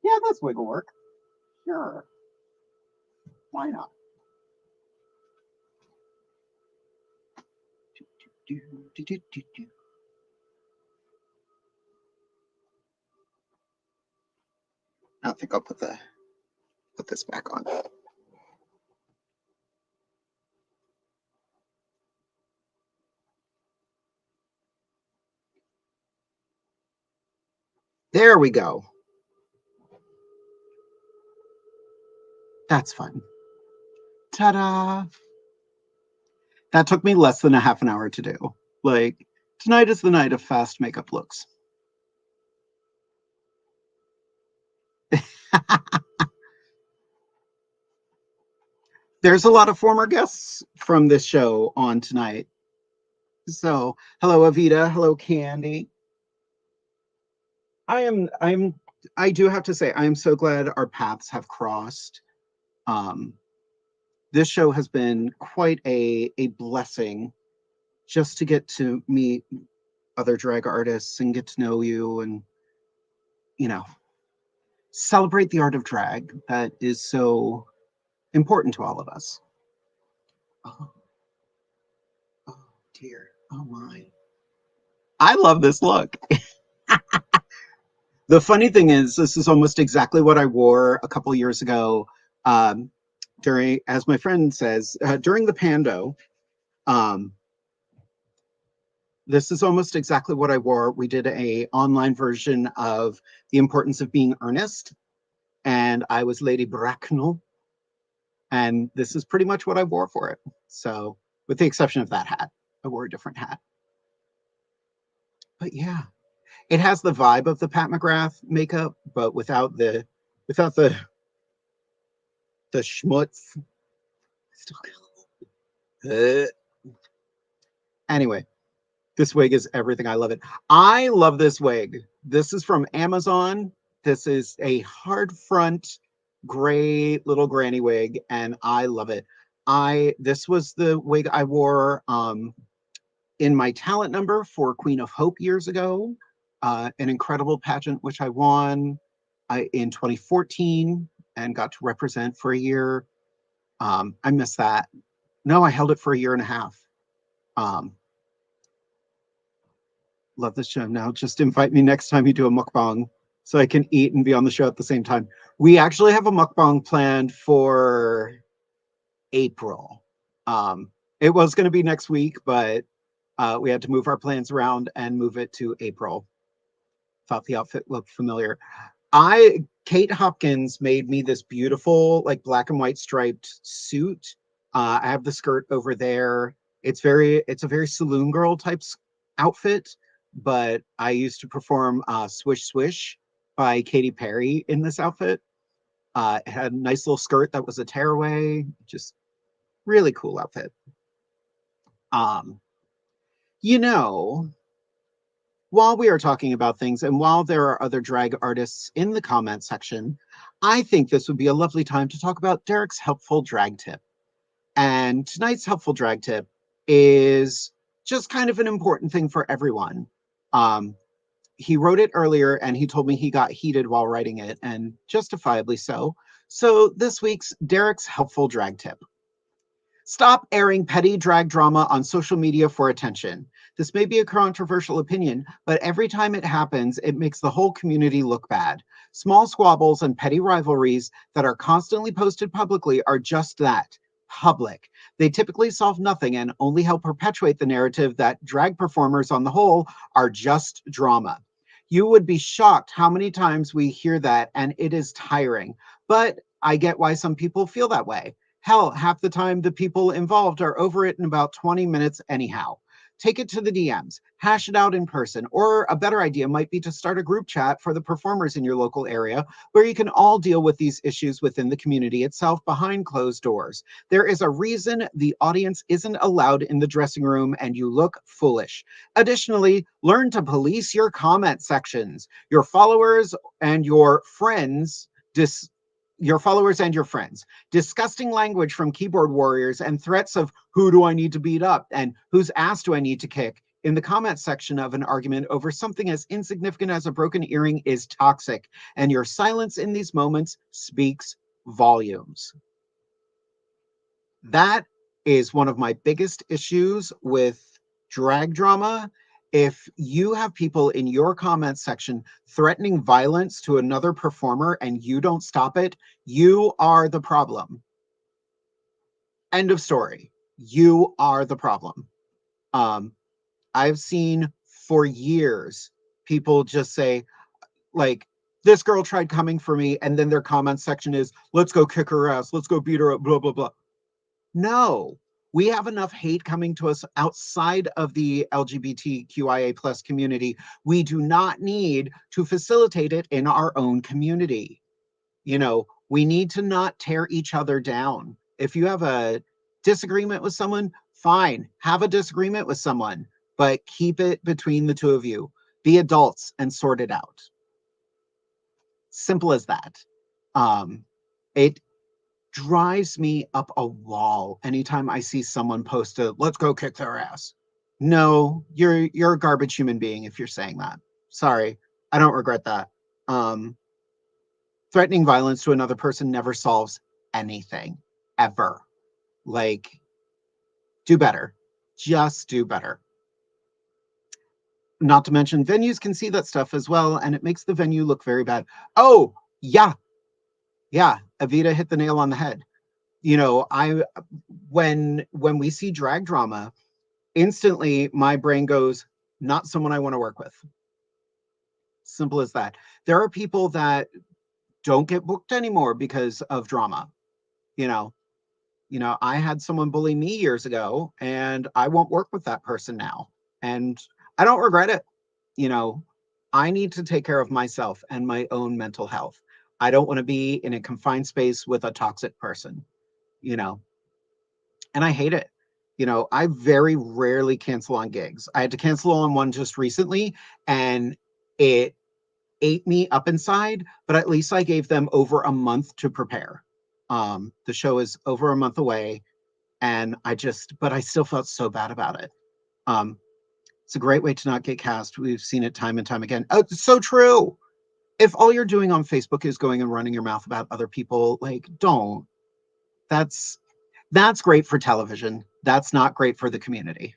S2: Yeah, this wig will work. Sure. Why not? I think I'll put this back on. There we go. That's fun. Ta-da! That took me less than a half an hour to do. Like, tonight is the night of fast makeup looks. There's a lot of former guests from this show on tonight. So, hello, Avita. Hello, Candy. I do have to say, I am so glad our paths have crossed. This show has been quite a blessing just to get to meet other drag artists and get to know you and, you know, celebrate the art of drag that is so important to all of us. Oh, oh dear. Oh my. I love this look. The funny thing is, this is almost exactly what I wore a couple years ago during, as my friend says, during the Pando. This is almost exactly what I wore. We did a online version of The Importance of Being Earnest, and I was Lady Bracknell, and this is pretty much what I wore for it. So, with the exception of that hat, I wore a different hat. But yeah, it has the vibe of the Pat McGrath makeup, but without the schmutz. Anyway, this wig is everything. I love it. I love this wig. This is from Amazon. This is a hard front gray little granny wig, and I love it. This was the wig I wore in my talent number for Queen of Hope years ago, an incredible pageant which I won in 2014 and got to represent for a year. I missed that. No, I held it for a year and a half. Love this show. Now just invite me next time you do a mukbang so I can eat and be on the show at the same time. We actually have a mukbang planned for April. It was going to be next week, but we had to move our plans around and move it to April. Thought the outfit looked familiar. Kate Hopkins made me this beautiful, like black and white striped suit. I have the skirt over there. It's a very saloon girl type outfit, but I used to perform Swish Swish by Katy Perry in this outfit. It had a nice little skirt that was a tearaway, just really cool outfit. You know, while we are talking about things and while there are other drag artists in the comment section, I think this would be a lovely time to talk about Derek's helpful drag tip. And tonight's helpful drag tip is just kind of an important thing for everyone. He wrote it earlier and he told me he got heated while writing it, and justifiably so. So this week's Derek's helpful drag tip. Stop airing petty drag drama on social media for attention. This may be a controversial opinion, but every time it happens, it makes the whole community look bad. Small squabbles and petty rivalries that are constantly posted publicly are just that, public. They typically solve nothing and only help perpetuate the narrative that drag performers on the whole are just drama. You would be shocked how many times we hear that, and it is tiring. But I get why some people feel that way. Hell, half the time the people involved are over it in about 20 minutes anyhow. Take it to the DMs, hash it out in person, or a better idea might be to start a group chat for the performers in your local area where you can all deal with these issues within the community itself behind closed doors. There is a reason the audience isn't allowed in the dressing room and you look foolish. Additionally, learn to police your comment sections. Your followers and your friends disgusting language from keyboard warriors and threats of who do I need to beat up and whose ass do I need to kick in the comment section of an argument over something as insignificant as a broken earring is toxic, and your silence in these moments speaks volumes. That is one of my biggest issues with drag drama. If you have people in your comment section threatening violence to another performer and you don't stop it, you are the problem. End of story. You are the problem. I've seen for years people just say, like, this girl tried coming for me, and then their comment section is, let's go kick her ass, let's go beat her up, blah, blah, blah. No, we have enough hate coming to us outside of the LGBTQIA plus community. We do not need to facilitate it in our own community. You know, we need to not tear each other down. If you have a disagreement with someone, fine, have a disagreement with someone, but keep it between the two of you. Be adults and sort it out. Simple as that. It drives me up a wall anytime I see someone post a "let's go kick their ass." No, you're a garbage human being if you're saying that. Sorry, I don't regret that. Um, Threatening violence to another person never solves anything, ever. Like, do better. Just do better. Not to mention, venues can see that stuff as well, and it makes the venue look very bad. Oh, yeah, yeah. Avita hit the nail on the head. You know, when we see drag drama, instantly my brain goes, not someone I want to work with. Simple as that. There are people that don't get booked anymore because of drama. You know, I had someone bully me years ago, and I won't work with that person now. And I don't regret it. You know, I need to take care of myself and my own mental health. I don't want to be in a confined space with a toxic person, you know, and I hate it. You know, I very rarely cancel on gigs. I had to cancel on one just recently, and it ate me up inside, but at least I gave them over a month to prepare. The show is over a month away, and but I still felt so bad about it. Um, it's a great way to not get cast. We've seen it time and time again. Oh, it's so true. If all you're doing on Facebook is going and running your mouth about other people, like, don't. That's that's great for television. That's not great for the community.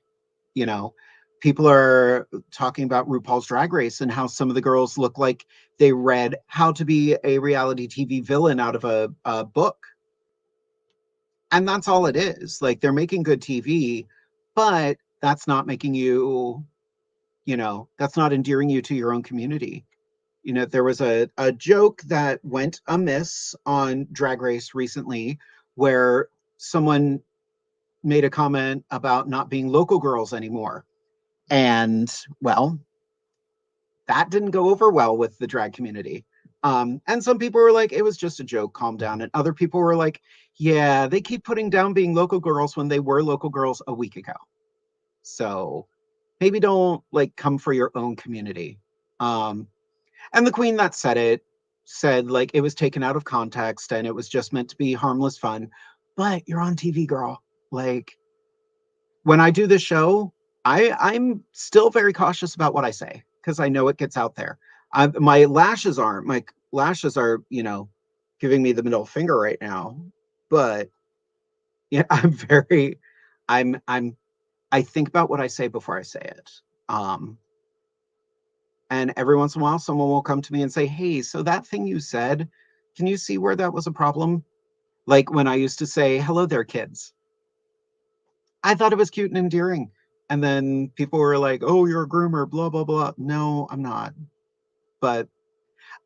S2: You know, people are talking about RuPaul's Drag Race and how some of the girls look like they read How to Be a Reality TV Villain out of a book. And that's all it is. Like, they're making good TV, but that's not making you, that's not endearing you to your own community. You know, there was a joke that went amiss on Drag Race recently where someone made a comment about not being local girls anymore. And, well, that didn't go over well with the drag community. And some people were like, it was just a joke, calm down. And other people were like, yeah, they keep putting down being local girls when they were local girls a week ago. So maybe don't like come for your own community. And the queen that said it said like it was taken out of context and it was just meant to be harmless fun. But you're on TV, girl. Like, when I do this show, I'm still very cautious about what I say because I know it gets out there. My lashes aren't. My lashes are, giving me the middle finger right now. But yeah, I'm I think about what I say before I say it. Um, and every once in a while, someone will come to me and say, "Hey, so that thing you said, can you see where that was a problem?" Like when I used to say, "Hello there, kids." I thought it was cute and endearing. And then people were like, "Oh, you're a groomer, blah blah blah." No, I'm not. But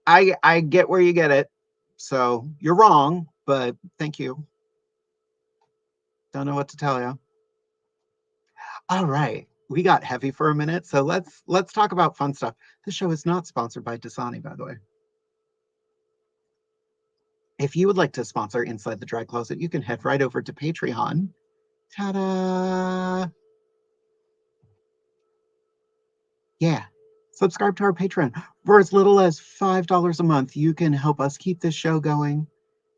S2: I get where you get it. So you're wrong, but thank you. Don't know what to tell you. All right. We got heavy for a minute, so let's talk about fun stuff. The show is not sponsored by Dasani, by the way. If you would like to sponsor Inside the Drag Closet, you can head right over to Patreon. Ta-da! Yeah. Subscribe to our Patreon. For as little as $5 a month, you can help us keep this show going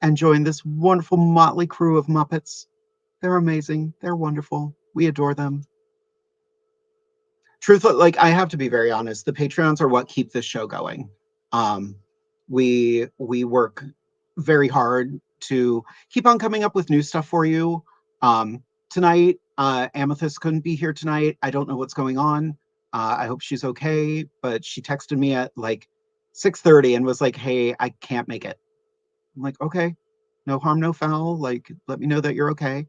S2: and join this wonderful motley crew of Muppets. They're amazing. They're wonderful. We adore them. Truthfully, like, I have to be very honest, the Patreons are what keep this show going. Um, we work very hard to keep on coming up with new stuff for you. Tonight, Amethyst couldn't be here tonight. I don't know what's going on. I hope she's okay, but she texted me at like 6:30 and was like, "Hey, I can't make it." I'm like, "Okay, no harm, no foul. Like, let me know that you're okay."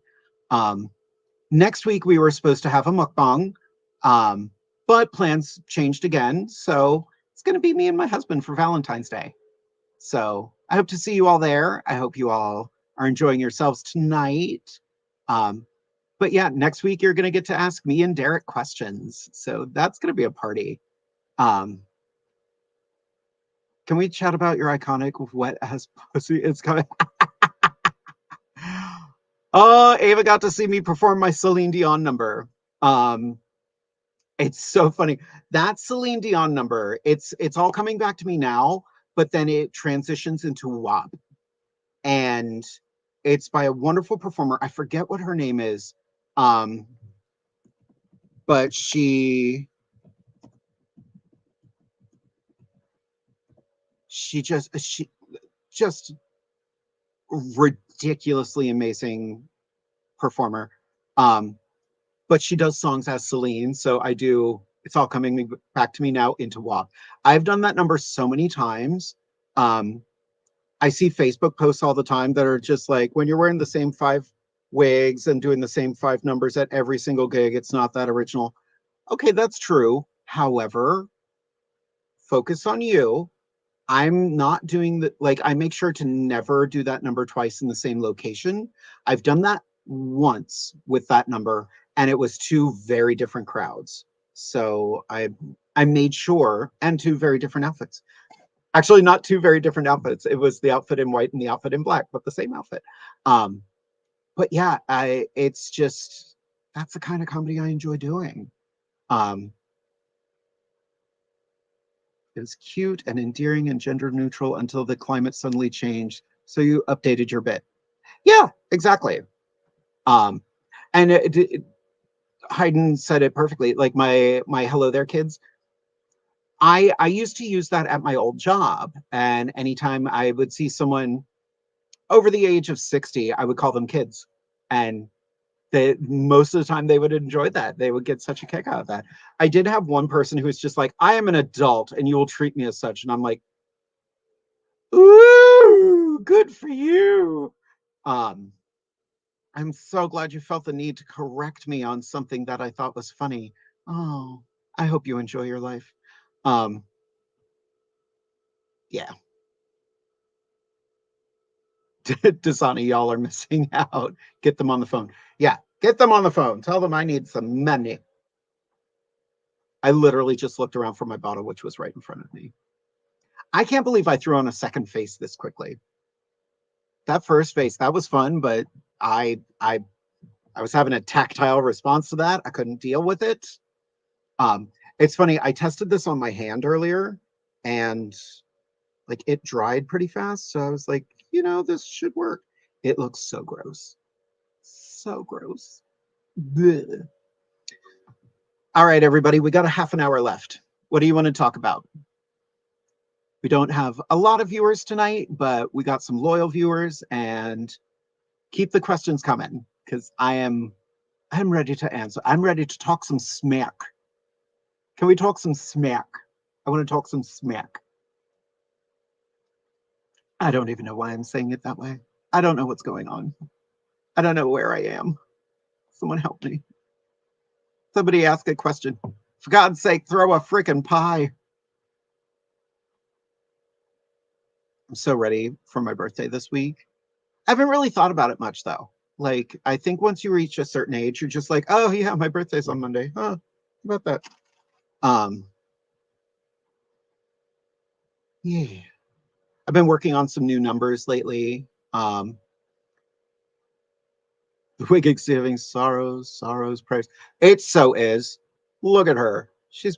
S2: Um, Next week we were supposed to have a mukbang, um, but plans changed again. So it's going to be me and my husband for Valentine's Day. So I hope to see you all there. I hope you all are enjoying yourselves tonight. Um, but yeah, next week you're going to get to ask me and Derek questions. So that's going to be a party. Um, Can we chat about your iconic wet ass pussy? It's coming. Oh, Ava got to see me perform my Celine Dion number. Um, it's so funny. That Celine Dion number, it's all coming back to me now, but then it transitions into WAP. And it's by a wonderful performer. I forget what her name is. But she just ridiculously amazing performer. But she does songs as Celine, so I do. It's all coming back to me now into WAP. I've done that number so many times. I see Facebook posts all the time that are just like, when you're wearing the same 5 wigs and doing the same 5 numbers at every single gig, it's not that original. Okay, that's true. However, focus on you. I'm not doing that. Like, I make sure to never do that number twice in the same location. I've done that once with that number, and it was 2 very different crowds. So I made sure, and 2 very different outfits. Actually, not 2 very different outfits. It was the outfit in white and the outfit in black, but the same outfit. But yeah, it's just, that's the kind of comedy I enjoy doing. It was cute and endearing and gender neutral until the climate suddenly changed. So you updated your bit. Yeah, exactly. Um, and Hayden said it perfectly. Like my hello there kids. I used to use that at my old job, and anytime I would see someone over the age of 60, I would call them kids, and most of the time they would enjoy that. They would get such a kick out of that. I did have one person who was just like, I am an adult and you will treat me as such. And I'm like, ooh, good for you. I'm so glad you felt the need to correct me on something that I thought was funny. Oh, I hope you enjoy your life. Yeah. Dasani, y'all are missing out. Get them on the phone. Yeah, get them on the phone. Tell them I need some money. I literally just looked around for my bottle, which was right in front of me. I can't believe I threw on a second face this quickly. That first face, that was fun, but I was having a tactile response to that. I couldn't deal with it. It's funny, I tested this on my hand earlier and like it dried pretty fast. So I was like, this should work. It looks so gross. So gross. Blech. All right, everybody, we got a half an hour left. What do you want to talk about? We don't have a lot of viewers tonight, but we got some loyal viewers, and keep the questions coming because I'm ready to answer. I'm ready to talk some smack. Can we talk some smack? I want to talk some smack. I don't even know why I'm saying it that way. I don't know what's going on. I don't know where I am. Someone help me. Somebody ask a question. For God's sake, throw a freaking pie. I'm so ready for my birthday this week. I haven't really thought about it much, though. Like, I think once you reach a certain age, you're just like, oh, yeah, my birthday's on Monday. Huh, how about that? Yeah. I've been working on some new numbers lately. The Wicked giving sorrows, praise. It so is. Look at her. She's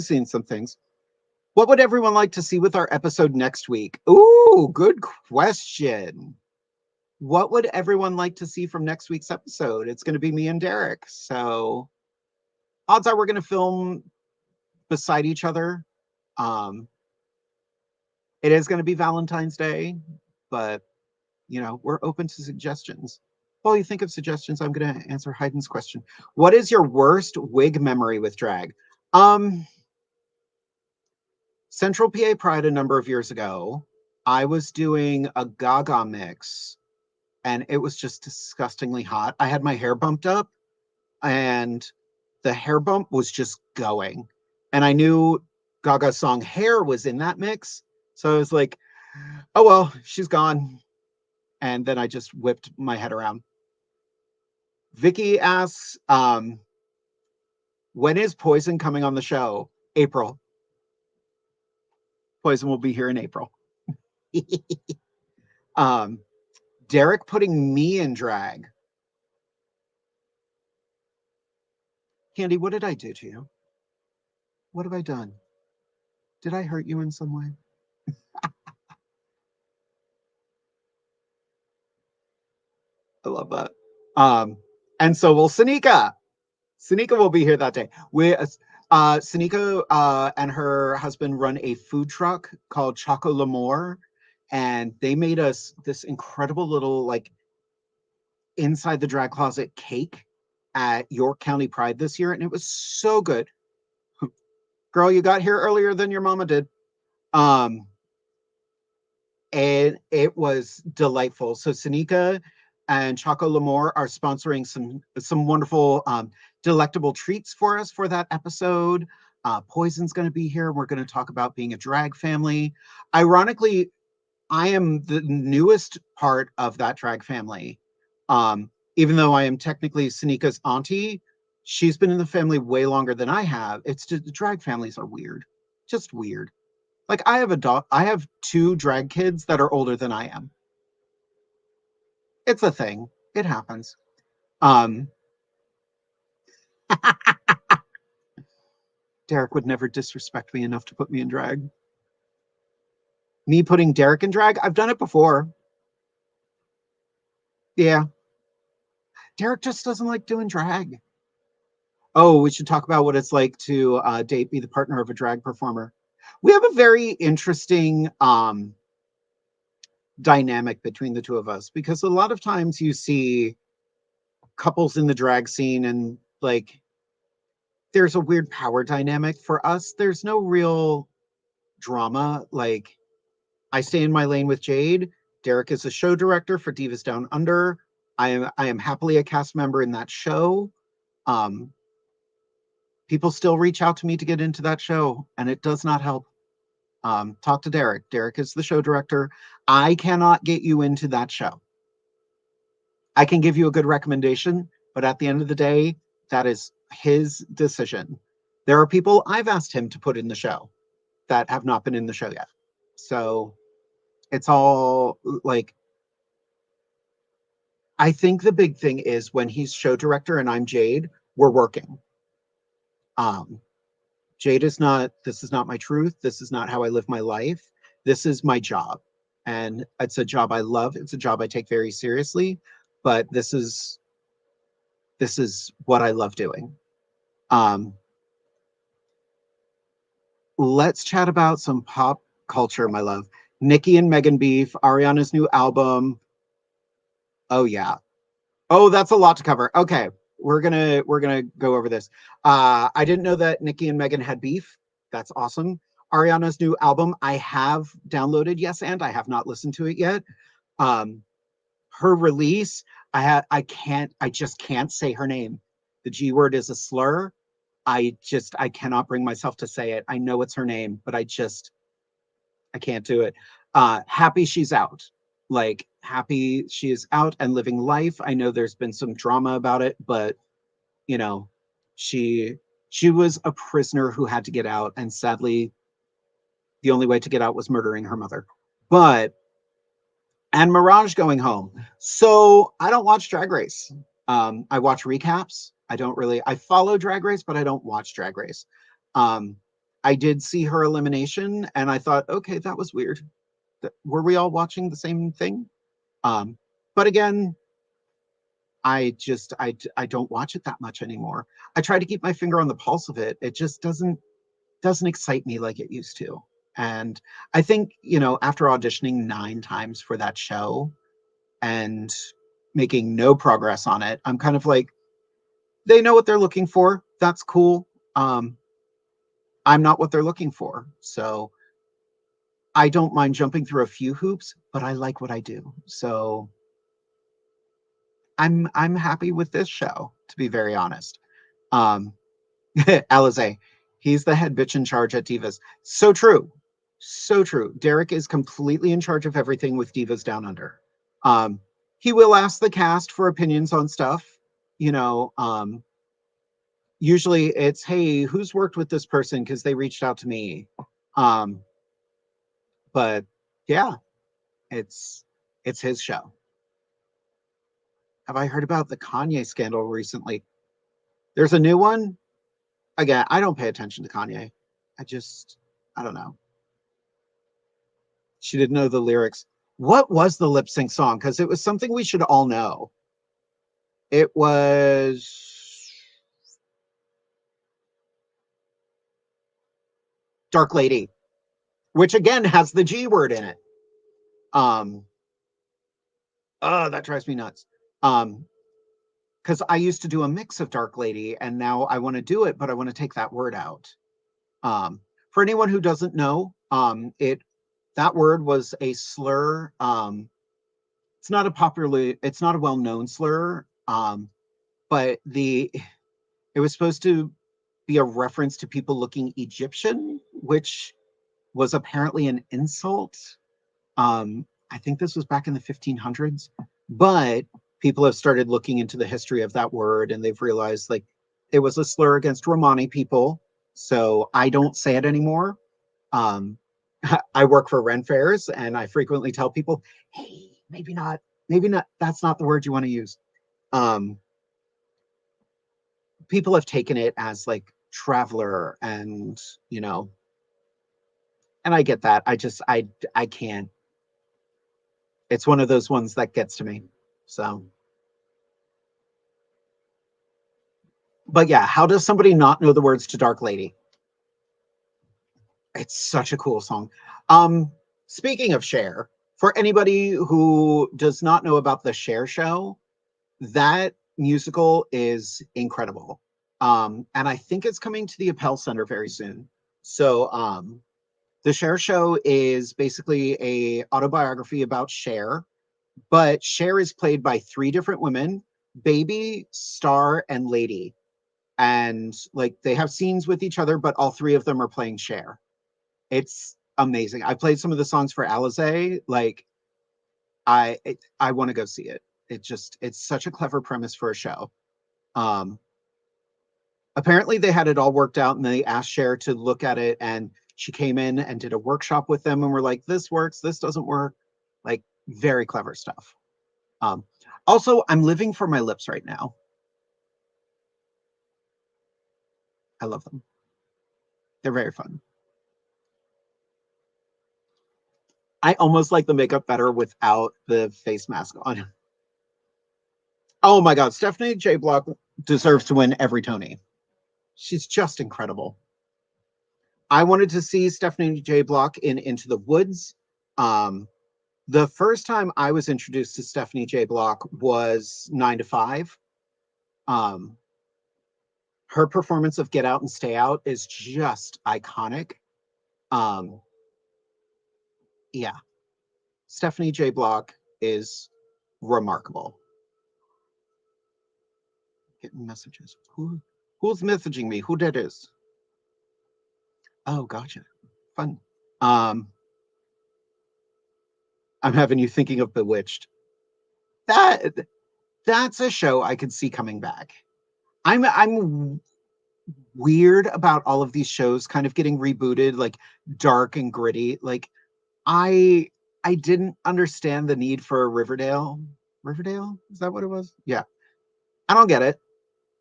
S2: seen some things. What would everyone like to see with our episode next week? Ooh, good question. What would everyone like to see from next week's episode? It's going to be me and Derek. So odds are we're going to film beside each other. It is going to be Valentine's Day, but we're open to suggestions. While you think of suggestions, I'm going to answer Hayden's question. What is your worst wig memory with drag? Central PA Pride a number of years ago, I was doing a Gaga mix, and it was just disgustingly hot. I had my hair bumped up, and the hair bump was just going. And I knew Gaga's song Hair was in that mix. So I was like, oh, well, she's gone. And then I just whipped my head around. Vicky asks, when is Poison coming on the show? April. Poison will be here in April. Derek putting me in drag. Candy, what did I do to you? What have I done? Did I hurt you in some way? I love that. And so will Sanika. Sanika will be here that day. Sanika and her husband run a food truck called Choco L'Amour, and they made us this incredible little like inside the drag closet cake at York County Pride this year, and it was so good. Girl, you got here earlier than your mama did. And it was delightful. So Sanika and Choco L'Amour are sponsoring some wonderful, delectable treats for us for that episode. Poison's going to be here. We're going to talk about being a drag family. Ironically, I am the newest part of that drag family. Even though I am technically Sanika's auntie, she's been in the family way longer than I have. It's just, the drag families are weird, just weird. Like I have 2 drag kids that are older than I am. It's a thing. It happens. Derek would never disrespect me enough to put me in drag. Me putting Derek in drag? I've done it before. Yeah. Derek just doesn't like doing drag. Oh, we should talk about what it's like to be the partner of a drag performer. We have a very interesting dynamic between the two of us, because a lot of times you see couples in the drag scene and like there's a weird power dynamic. For us, there's no real drama. Like I stay in my lane with Jade. Derek is a show director for Divas Down Under. I am happily a cast member in that show. People still reach out to me to get into that show, and it does not help. Talk to Derek. Derek is the show director. I cannot get you into that show. I can give you a good recommendation, but at the end of the day, that is his decision. There are people I've asked him to put in the show that have not been in the show yet. So it's all like, I think the big thing is when he's show director and I'm Jade, we're working. Jade is not, this is not my truth. This is not how I live my life. This is my job. And it's a job I love. It's a job I take very seriously, but this is what I love doing. Let's chat about some pop culture, my love. Nicki and Megan beef, Ariana's new album. Oh yeah. Oh, that's a lot to cover. Okay, we're gonna go over this. I didn't know that Nicki and Megan had beef. That's awesome. Ariana's new album, I have downloaded, yes, and I have not listened to it yet. Her release, I just can't say her name. The G word is a slur. I cannot bring myself to say it. I know it's her name, but I can't do it. Happy she's out. Like, happy she is out and living life. I know there's been some drama about it, but you know, she was a prisoner who had to get out, and sadly, the only way to get out was murdering her mother. And Mirage going home. So I don't watch Drag Race. I watch recaps. I follow Drag Race, but I don't watch Drag Race. I did see her elimination and I thought, okay, that was weird. Were we all watching the same thing? But again, I don't watch it that much anymore. I try to keep my finger on the pulse of it. It just doesn't excite me like it used to. And I think, after auditioning 9 times for that show and making no progress on it, I'm kind of like, they know what they're looking for. That's cool. I'm not what they're looking for. So I don't mind jumping through a few hoops, but I like what I do. So I'm happy with this show, to be very honest. Alize, he's the head bitch in charge at Divas. So true. So true. Derek is completely in charge of everything with Divas Down Under. He will ask the cast for opinions on stuff. Usually it's, hey, who's worked with this person? Because they reached out to me. But yeah, it's his show. Have I heard about the Kanye scandal recently? There's a new one. Again, I don't pay attention to Kanye. I don't know. She didn't know the lyrics. What was the lip sync song? Because it was something we should all know. It was Dark Lady, which again has the G word in it. Oh, that drives me nuts. Because I used to do a mix of Dark Lady, and now I want to do it, but I want to take that word out. For anyone who doesn't know, that word was a slur. It's not a well-known slur, but it was supposed to be a reference to people looking Egyptian, which was apparently an insult. I think this was back in the 1500s, but people have started looking into the history of that word, and they've realized like it was a slur against Romani people. So I don't say it anymore. Um, I work for Ren fairs, and I frequently tell people, "Hey, maybe not. That's not the word you want to use." Um, People have taken it as like traveler, and and I get that. I can't. It's one of those ones that gets to me. So, but yeah, how does somebody not know the words to Dark Lady? It's such a cool song. Speaking of Cher, for anybody who does not know about the Cher show, that musical is incredible. And I think it's coming to the Appel Center very soon. So, the Cher show is basically a autobiography about Cher, but Cher is played by three different women: Baby, Star, and Lady. And like they have scenes with each other, but all three of them are playing Cher. It's amazing. I played some of the songs for Alizé. Like I want to go see it. It's such a clever premise for a show. Um, Apparently they had it all worked out, and they asked Cher to look at it, and she came in and did a workshop with them, and we're like, this works, this doesn't work. Like very clever stuff. Um, Also, I'm living for my lips right now. I love them. They're very fun. I almost like the makeup better without the face mask on. Oh my God, Stephanie J. Block deserves to win every Tony. She's just incredible. I wanted to see Stephanie J. Block in Into the Woods. The first time I was introduced to Stephanie J. Block was 9 to 5. Her performance of Get Out and Stay Out is just iconic. Yeah, Stephanie J. Block is remarkable. Getting messages. Who's messaging me? Who that is? Oh, gotcha. Fun. I'm having you thinking of Bewitched. That's a show I could see coming back. I'm weird about all of these shows kind of getting rebooted, like dark and gritty. Like I I didn't understand the need for a Riverdale. Riverdale? Is that what it was? Yeah. I don't get it.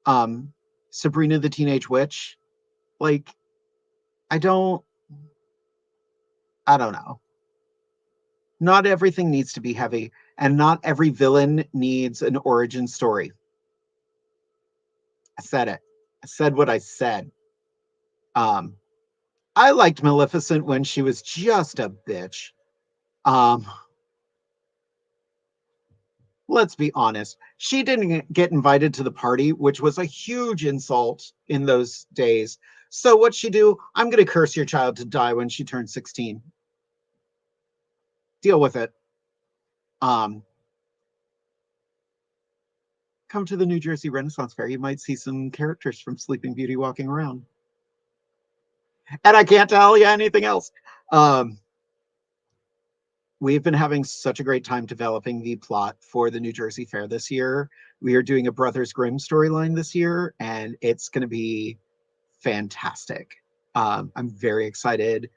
S2: Um Sabrina the Teenage Witch. Like I don't I don't know. Not everything needs to be heavy, and not every villain needs an origin story. I said it. I said what I said. Um, I liked Maleficent when she was just a bitch. Um, let's be honest. She didn't get invited to the party, which was a huge insult in those days. So what'd she do? I'm going to curse your child to die when she turns 16. Deal with it. Um, Come to the New Jersey Renaissance Fair. You might see some characters from Sleeping Beauty walking around. And I can't tell you anything else. Um, we've been having such a great time developing the plot for the New Jersey Fair this year. We are doing a Brothers Grimm storyline this year, and it's going to be fantastic. I'm very excited.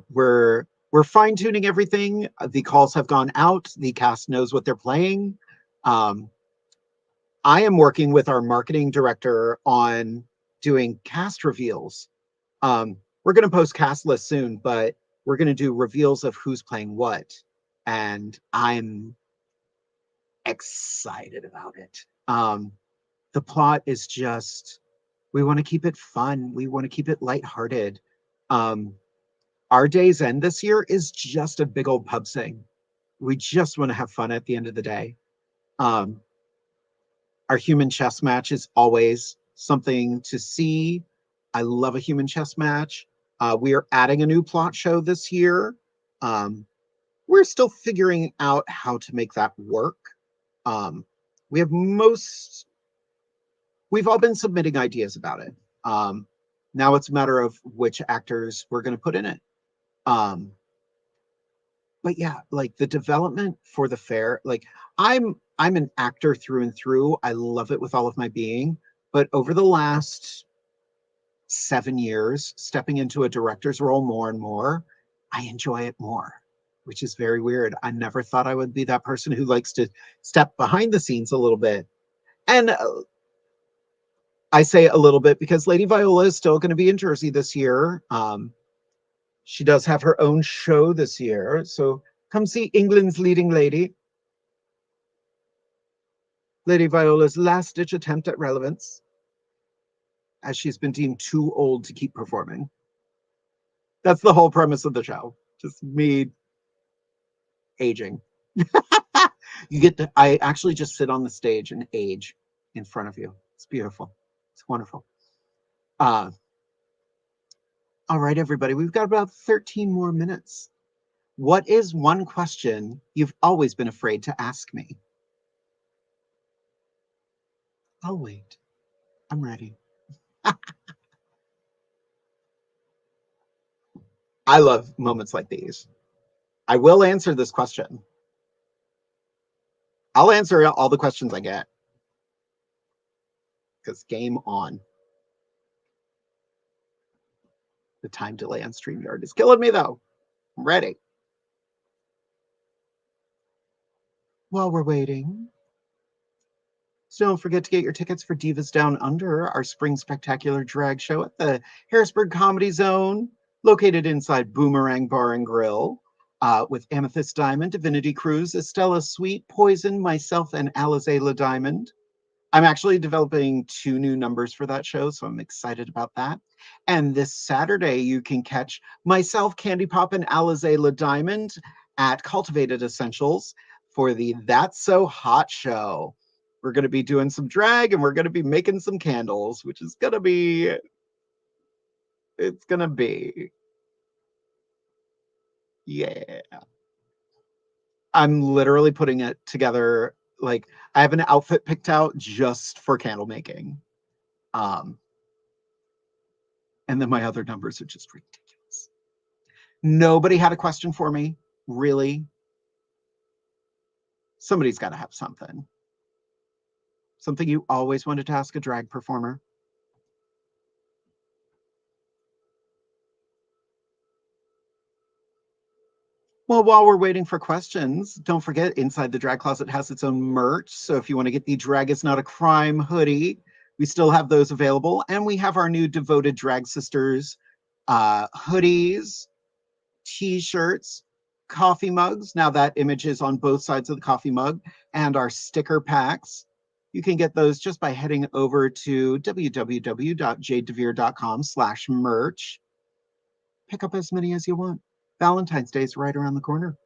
S2: We're we're fine-tuning everything. The calls have gone out. The cast knows what they're playing. I am working with our marketing director on doing cast reveals. We're going to post cast lists soon, but we're going to do reveals of who's playing what. And I'm excited about it. The plot is just, we want to keep it fun. We want to keep it lighthearted. Our day's end this year is just a big old pub sing. We just want to have fun at the end of the day. Our human chess match is always something to see. I love a human chess match. We are adding a new plot show this year. We're still figuring out how to make that work. We've all been submitting ideas about it. Now it's a matter of which actors we're going to put in it. But yeah, like the development for the fair, like I'm an actor through and through. I love it with all of my being. But over the last 7 years, stepping into a director's role more and more, I enjoy it more, which is very weird. I never thought I would be that person who likes to step behind the scenes a little bit. And I say a little bit because Lady Viola is still going to be in Jersey this year. She does have her own show this year. So come see England's leading lady. Lady Viola's last-ditch attempt at relevance, as she's been deemed too old to keep performing. That's the whole premise of the show. Just me aging. You get to, I actually just sit on the stage and age in front of you. It's beautiful. It's wonderful. All right, everybody, we've got about 13 more minutes. What is one question you've always been afraid to ask me? I'll wait. I'm ready. I love moments like these. I will answer this question. I'll answer all the questions I get. Because game on. The time delay on StreamYard is killing me, though. I'm ready. While we're waiting, so don't forget to get your tickets for Divas Down Under, our spring spectacular drag show at the Harrisburg Comedy Zone, located inside Boomerang Bar and Grill, with Amethyst Diamond, Divinity Cruise, Estella Sweet, Poison, myself, and Alizé Diamond. I'm actually developing 2 new numbers for that show, so I'm excited about that. And this Saturday, you can catch myself, Candy Pop, and Alizé Diamond at Cultivated Essentials for the That's So Hot show. We're going to be doing some drag, and we're going to be making some candles, which is going to be... It's going to be... Yeah. I'm literally putting it together. Like, I have an outfit picked out just for candle making. And then my other numbers are just ridiculous. Nobody had a question for me, really. Somebody's got to have something. Something you always wanted to ask a drag performer. Well, while we're waiting for questions, don't forget Inside the Drag Closet has its own merch. So if you want to get the Drag Is Not a Crime hoodie, we still have those available. And we have our new Devoted Drag Sisters hoodies, t-shirts, coffee mugs. Now that image is on both sides of the coffee mug, and our sticker packs. You can get those just by heading over to www.jadedevere.com/merch. Pick up as many as you want. Valentine's Day is right around the corner.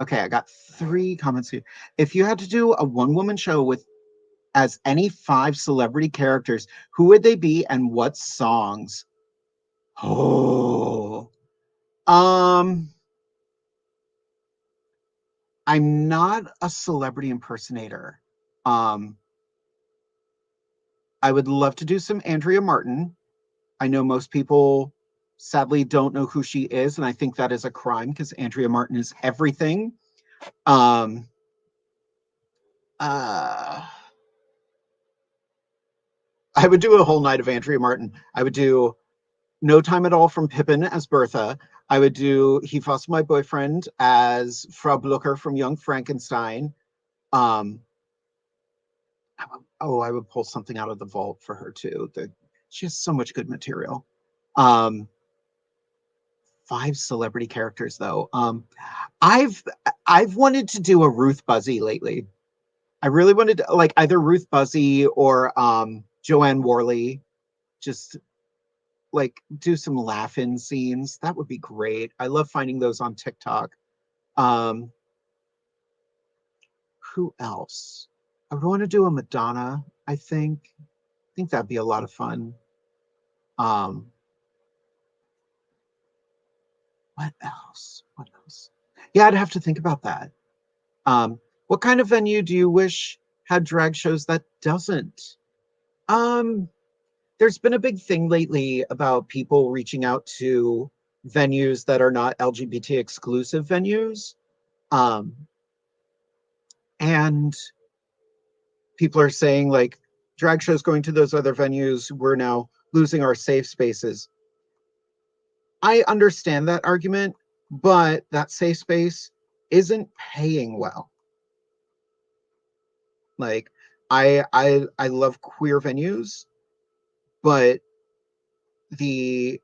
S2: Okay, I got 3 comments here. If you had to do a one-woman show with as any 5 celebrity characters, who would they be and what songs? Oh, I'm not a celebrity impersonator. I would love to do some Andrea Martin. I know most people sadly don't know who she is, and I think that is a crime because Andrea Martin is everything. I would do a whole night of Andrea Martin. I would do No Time at All from Pippin as Bertha. I would do He Foster My Boyfriend as Frau Blucher from Young Frankenstein. I would pull something out of the vault for her too. She has so much good material. 5 celebrity characters though. I've wanted to do a Ruth Buzzy lately. I really wanted to, like, either Ruth Buzzy or Joanne Worley. Just like do some laugh-in scenes. That would be great. I love finding those on TikTok. Um, who else? I would want to do a Madonna, I think. I think that'd be a lot of fun. Um, what else? What else? Yeah, I'd have to think about that. What kind of venue do you wish had drag shows that doesn't? Um, there's been a big thing lately about people reaching out to venues that are not LGBT exclusive venues. Um, and people are saying, like, drag shows going to those other venues, we're now losing our safe spaces. I understand that argument, but that safe space isn't paying well. Like, I love queer venues, but the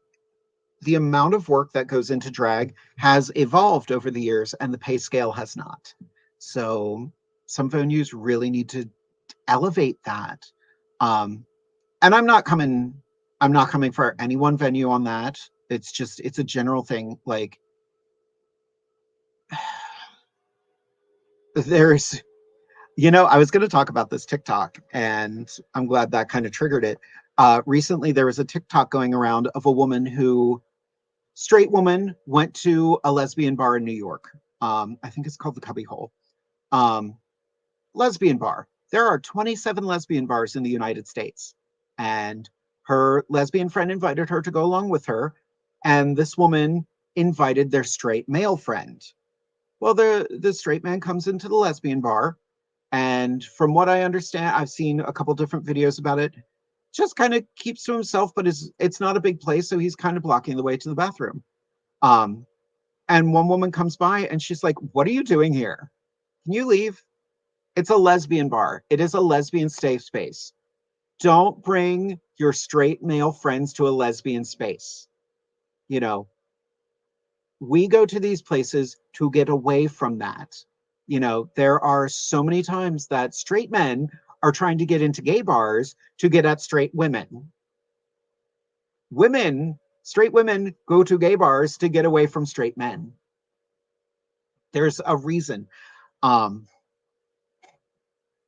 S2: amount of work that goes into drag has evolved over the years and the pay scale has not. So some venues really need to elevate that. And I'm not coming for any one venue on that. It's a general thing. Like, there's, I was going to talk about this TikTok, and I'm glad that kind of triggered it. Recently, there was a TikTok going around of a straight woman, went to a lesbian bar in New York. I think it's called the Cubby Hole. Lesbian bar. There are 27 lesbian bars in the United States. And her lesbian friend invited her to go along with her. And this woman invited their straight male friend. Well, the straight man comes into the lesbian bar. And from what I understand, I've seen a couple different videos about it, just kind of keeps to himself, but it's not a big place. So he's kind of blocking the way to the bathroom. And one woman comes by and she's like, "What are you doing here? Can you leave? It's a lesbian bar. It is a lesbian safe space. Don't bring your straight male friends to a lesbian space." We go to these places to get away from that. There are so many times that straight men are trying to get into gay bars to get at straight women. Straight women go to gay bars to get away from straight men. There's a reason.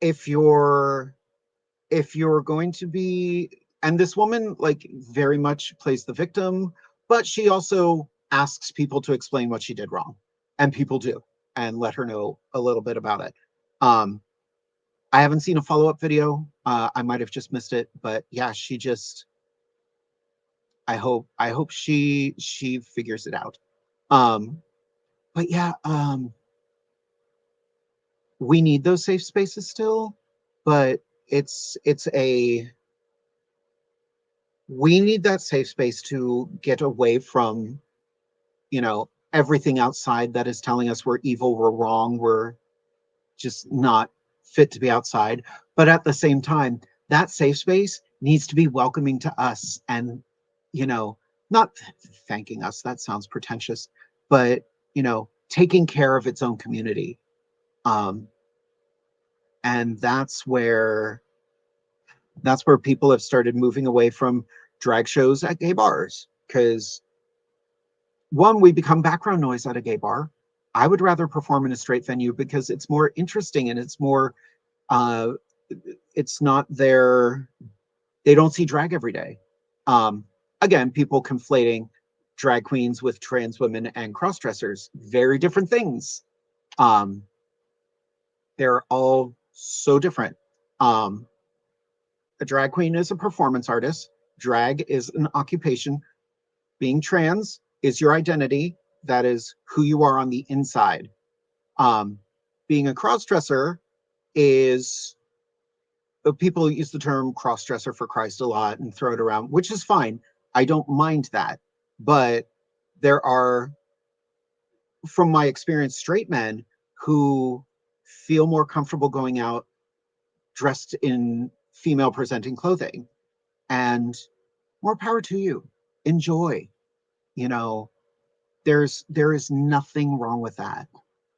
S2: If you're going to be, and this woman, like, very much plays the victim, but she also asks people to explain what she did wrong, and people do, and let her know a little bit about it. I haven't seen a follow-up video. I might have just missed it, but yeah, I hope she figures it out. But yeah, we need those safe spaces still, but we need that safe space to get away from, everything outside that is telling us we're evil, we're wrong, we're just not fit to be outside. But at the same time, that safe space needs to be welcoming to us and, not thanking us. That sounds pretentious, but, taking care of its own community. And that's where people have started moving away from drag shows at gay bars, because one, we become background noise at a gay bar. I would rather perform in a straight venue because it's more interesting and it's more, it's not they don't see drag every day. Again, people conflating drag queens with trans women and cross-dressers, very different things. They're all so different. A drag queen is a performance artist. Drag is an occupation. Being trans is your identity. That is who you are on the inside. Being a cross-dresser is, people use the term cross-dresser for Christ a lot and throw it around, which is fine. I don't mind that. But there are, from my experience, straight men who feel more comfortable going out dressed in female presenting clothing, and more power to you. Enjoy. You know, there is nothing wrong with that.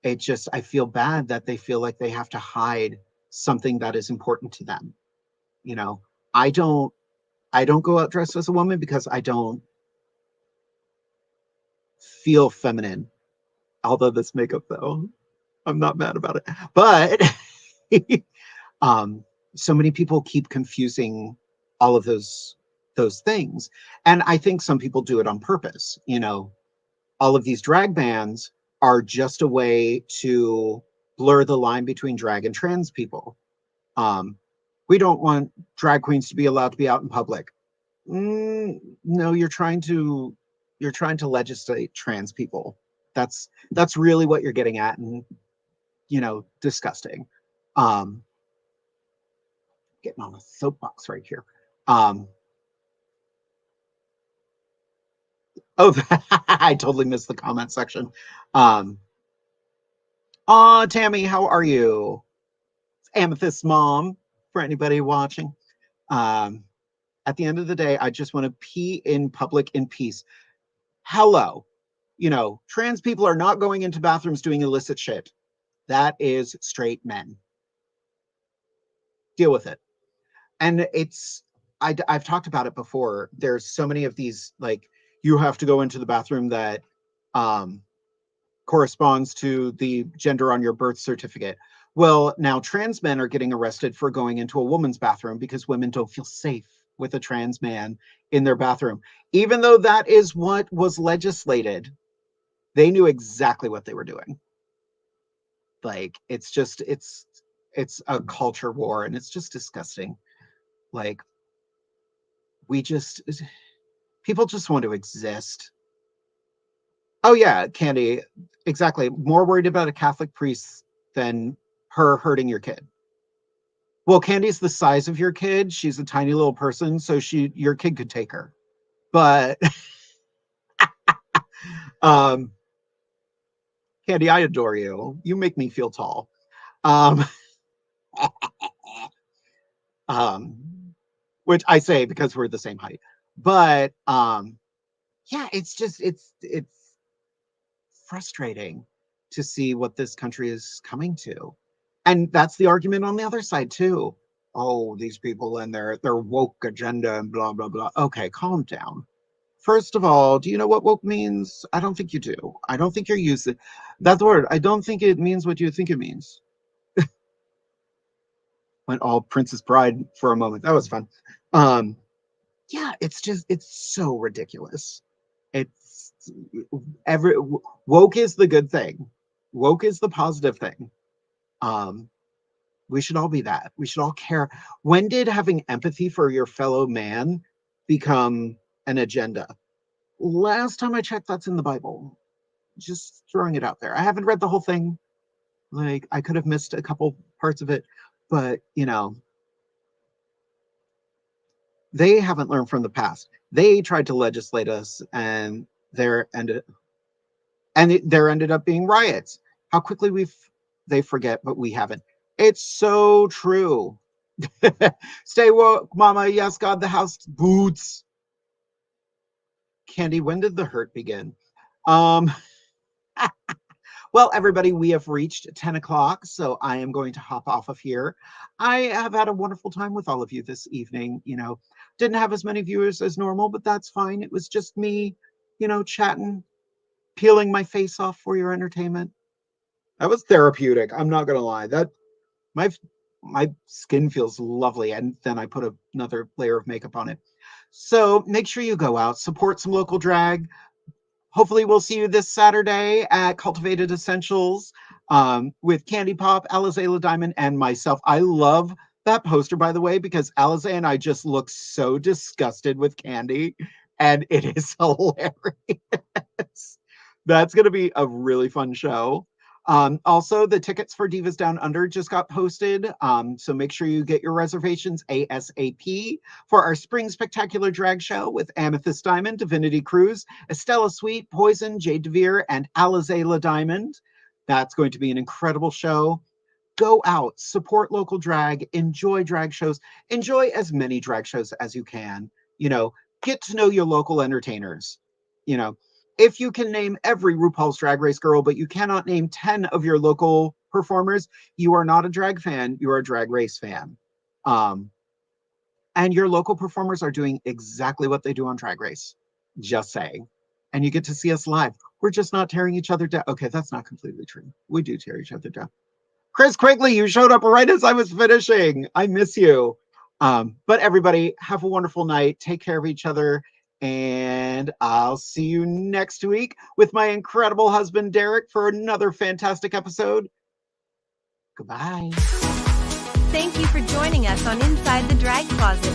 S2: It just, I feel bad that they feel like they have to hide something that is important to them. You know, I don't I don't go out dressed as a woman because I don't feel feminine. Although this makeup though, I'm not mad about it. But um so many people keep confusing all of those things. And I think some people do it on purpose. You know, all of these drag bans are just a way to blur the line between drag and trans people. Um, we don't want drag queens to be allowed to be out in public. No, you're trying to legislate trans people. That's really what you're getting at, and you know, disgusting. Um, Getting on a soapbox right here. Um, oh, I totally missed the comment section. Um, oh, Tammy, how are you? Amethyst mom, for anybody watching. Um, at the end of the day, I just want to pee in public in peace. Hello. You know, trans people are not going into bathrooms doing illicit shit. That is straight men. Deal with it. And I've talked about it before. There's so many of these, like, you have to go into the bathroom that um, corresponds to the gender on your birth certificate. Well, now trans men are getting arrested for going into a woman's bathroom because women don't feel safe with a trans man in their bathroom. Even though that is what was legislated, they knew exactly what they were doing. Like, it's a culture war, and it's just disgusting. Like, we just people just want to exist. Oh yeah, Candy, exactly. More worried about a Catholic priest than her hurting your kid. Well, Candy's the size of your kid. She's a tiny little person, so your kid could take her. But um Candy, I adore you. You make me feel tall. Um um which I say because we're the same height. But yeah, it's frustrating to see what this country is coming to. And that's the argument on the other side too. Oh, these people and their woke agenda and blah blah blah. Okay, calm down. First of all, do you know what woke means? I don't think you do. I don't think you're using that word. I don't think it means what you think it means. Went all Princess Bride for a moment. That was fun. Um, yeah, it's so ridiculous. It's every woke is the good thing. Woke is the positive thing. Um, we should all be that. We should all care. When did having empathy for your fellow man become an agenda? Last time I checked, that's in the Bible. Just throwing it out there. I haven't read the whole thing. Like, I could have missed a couple parts of it, but you know, they haven't learned from the past. They tried to legislate us, and there ended up being riots. How quickly they forget, but we haven't. It's so true. Stay woke, mama. Yes, God, the house boots. Candy, when did the hurt begin? Um, well, everybody, we have reached 10 o'clock, so I am going to hop off of here. I have had a wonderful time with all of you this evening. You know, didn't have as many viewers as normal, but that's fine. It was just me, you know, chatting, peeling my face off for your entertainment. That was therapeutic. I'm not gonna lie. That my my skin feels lovely, and then I put another layer of makeup on it. So make sure you go out, support some local drag. Hopefully, we'll see you this Saturday at Cultivated Essentials with Candy Pop, Alizé Diamond, and myself. I love that poster, by the way, because Alizé and I just look so disgusted with Candy, and it is hilarious. That's going to be a really fun show. Also, the tickets for Divas Down Under just got posted. So make sure you get your reservations ASAP for our Spring Spectacular Drag Show with Amethyst Diamond, Divinity Cruz, Estella Sweet, Poison, Jade DeVere, and Alizela Diamond. That's going to be an incredible show. Go out, support local drag, enjoy drag shows, enjoy as many drag shows as you can. You know, get to know your local entertainers. You know, if you can name every RuPaul's Drag Race girl, but you cannot name 10 of your local performers, you are not a drag fan, you are a Drag Race fan. And your local performers are doing exactly what they do on Drag Race. Just saying. And you get to see us live. We're just not tearing each other down. Okay, that's not completely true. We do tear each other down. Chris Quigley, you showed up right as I was finishing. I miss you. But everybody, have a wonderful night. Take care of each other. And I'll see you next week with my incredible husband, Derek, for another fantastic episode. Goodbye.
S1: Thank you for joining us on Inside the Drag Closet.